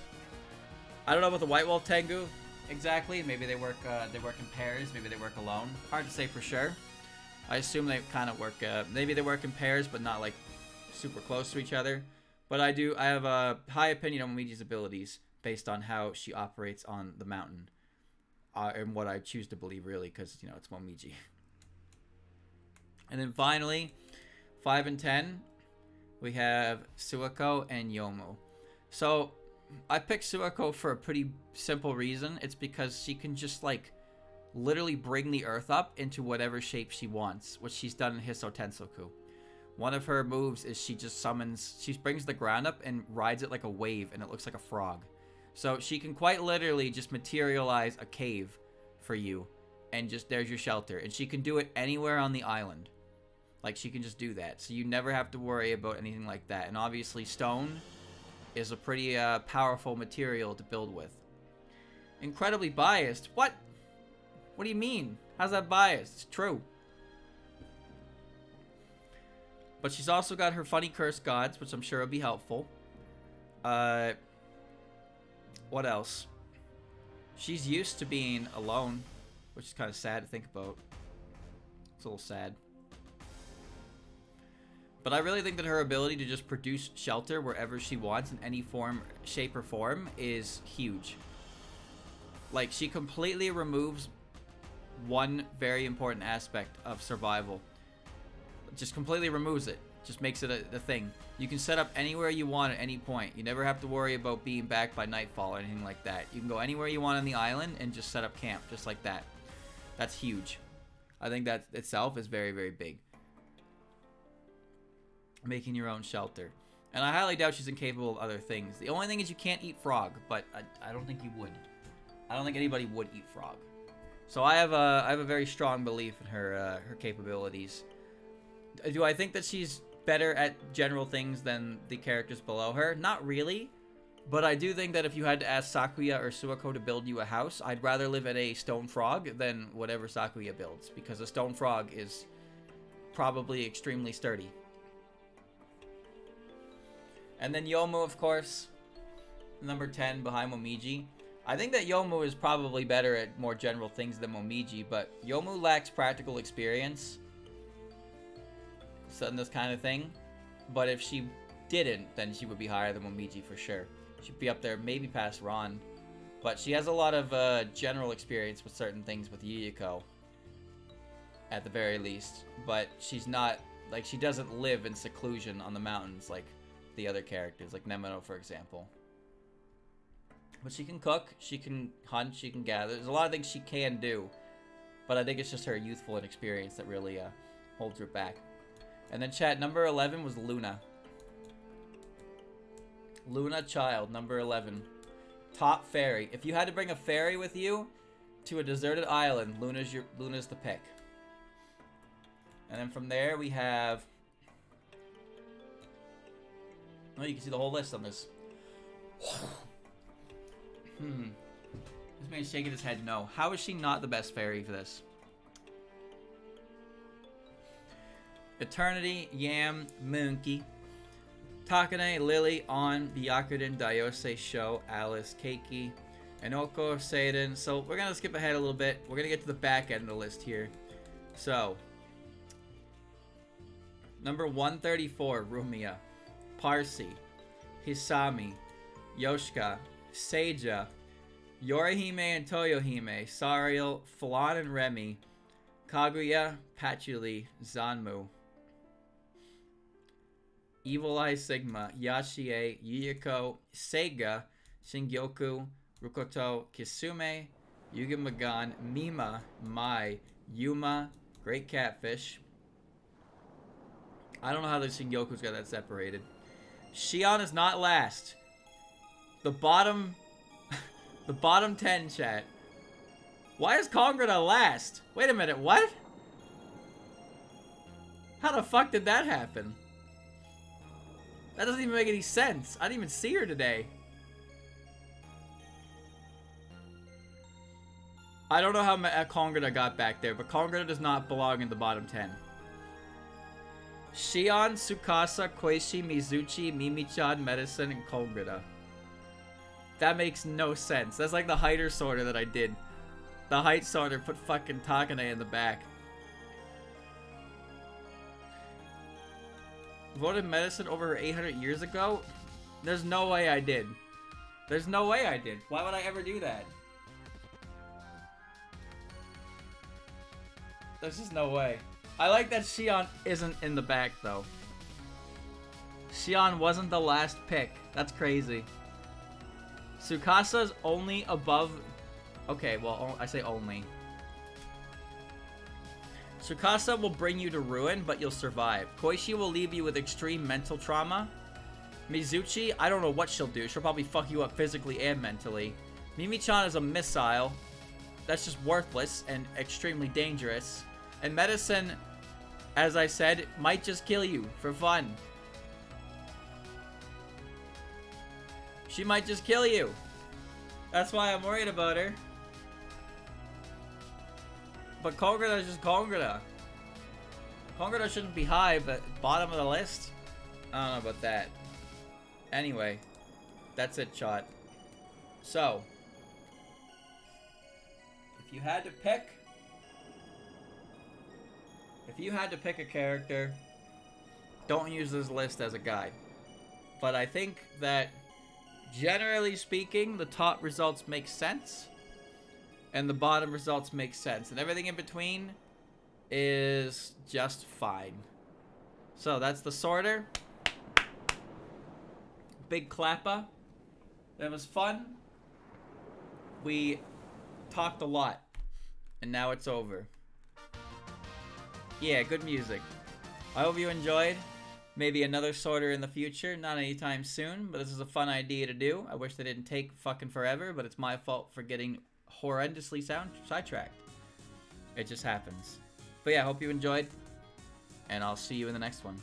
I don't know about the White Wolf Tengu exactly. Maybe they work in pairs. Maybe they work alone. Hard to say for sure. I assume they kind of work. Maybe they work in pairs, but not like super close to each other. But I have a high opinion on Momiji's abilities based on how she operates on the mountain, and what I choose to believe, really, because you know it's Momiji. And then finally, 5 and 10, we have Suako and Yomu. So I picked Suako for a pretty simple reason. It's because she can just like literally bring the earth up into whatever shape she wants, which she's done in Hiso Tensoku. One of her moves is she brings the ground up and rides it like a wave, and it looks like a frog. So she can quite literally just materialize a cave for you, and just there's your shelter. And she can do it anywhere on the island. Like, she can just do that. So you never have to worry about anything like that. And obviously stone is a pretty powerful material to build with. Incredibly biased? What? What do you mean? How's that biased? It's true. But she's also got her funny curse gods, which I'm sure will be helpful. What else? She's used to being alone, which is kind of sad to think about. It's a little sad. But I really think that her ability to just produce shelter wherever she wants in any form, shape, or form is huge. Like, she completely removes one very important aspect of survival. Just completely removes it. Just makes it a thing. You can set up anywhere you want at any point. You never have to worry about being back by nightfall or anything like that. You can go anywhere you want on the island and just set up camp, just like that. That's huge. I think that itself is very, very big. Making your own shelter. And I highly doubt she's incapable of other things. The only thing is you can't eat frog, but I don't think you would. I don't think anybody would eat frog. So I have a very strong belief in her capabilities. Do I think that she's better at general things than the characters below her? Not really. But I do think that if you had to ask Sakuya or Suako to build you a house, I'd rather live in a stone frog than whatever Sakuya builds. Because a stone frog is probably extremely sturdy. And then Yomu, of course, number 10 behind Momiji. I think that Yomu is probably better at more general things than Momiji, but Yomu lacks practical experience in this kind of thing. But if she didn't, then she would be higher than Momiji for sure. She'd be up there, maybe past Ron. But she has a lot of general experience with certain things with Yuyuko, at the very least. But she's not, like, she doesn't live in seclusion on the mountains like the other characters, like Nemono, for example. But she can cook, she can hunt, she can gather. There's a lot of things she can do. But I think it's just her youthful inexperience that really holds her back. And then chat, number 11 was Luna. Luna Child, number 11. Top fairy. If you had to bring a fairy with you to a deserted island, Luna's the pick. And then from there we have... Oh, you can see the whole list on this. This man's shaking his head no. How is she not the best fairy for this? Eternity, Yam, Monkey, Takane, Lily, On, Byakuren, Daiose, Sho, Alice, Keiki, Enoko, Seiden. So we're going to skip ahead a little bit. We're going to get to the back end of the list here. So, number 134, Rumia, Parsi, Hisami, Yoshika, Seija, Yorihime and Toyohime, Sariel, Flan and Remy, Kaguya, Patchouli, Zanmu, Evil Eye Sigma, Yashie, Yuyuko, Seiga, Shingyoku, Rukoto, Kisume, Yuga Magan, Mima, Mai, Yuma, Great Catfish. I don't know how the Shingyoku's got that separated. Shion is not last. The bottom 10, chat. Why is Congra not last? Wait a minute, what? How the fuck did that happen? That doesn't even make any sense. I didn't even see her today. I don't know how Kongota got back there, but Kongota does not belong in the bottom 10. Shion, Tsukasa, Koishi, Mizuchi, Mimi-chan, Medicine, and Kongota. That makes no sense. That's like the Heighter sorter that I did. The height sorter put fucking Takane in the back. Voted Medicine over her 800 years ago? There's no way I did. There's no way I did. Why would I ever do that? There's just no way. I like that Shion isn't in the back, though. Shion wasn't the last pick. That's crazy. Tsukasa's only above... Okay, well, I say only. Tsukasa will bring you to ruin, but you'll survive. Koishi will leave you with extreme mental trauma. Mizuchi, I don't know what she'll do. She'll probably fuck you up physically and mentally. Mimi-chan is a missile. That's just worthless and extremely dangerous. And Medicine, as I said, might just kill you for fun. She might just kill you. That's why I'm worried about her. But Kongota is just Kongota. Kongota shouldn't be high, but bottom of the list? I don't know about that. Anyway, that's it, chat. So, if you had to pick a character, don't use this list as a guide. But I think that, generally speaking, the top results make sense. And the bottom results make sense. And everything in between is just fine. So that's the sorter. Big clapper. That was fun. We talked a lot. And now it's over. Yeah, good music. I hope you enjoyed. Maybe another sorter in the future. Not anytime soon, but this is a fun idea to do. I wish they didn't take fucking forever, but it's my fault for getting horrendously sidetracked. It just happens. But yeah, I hope you enjoyed, and I'll see you in the next one.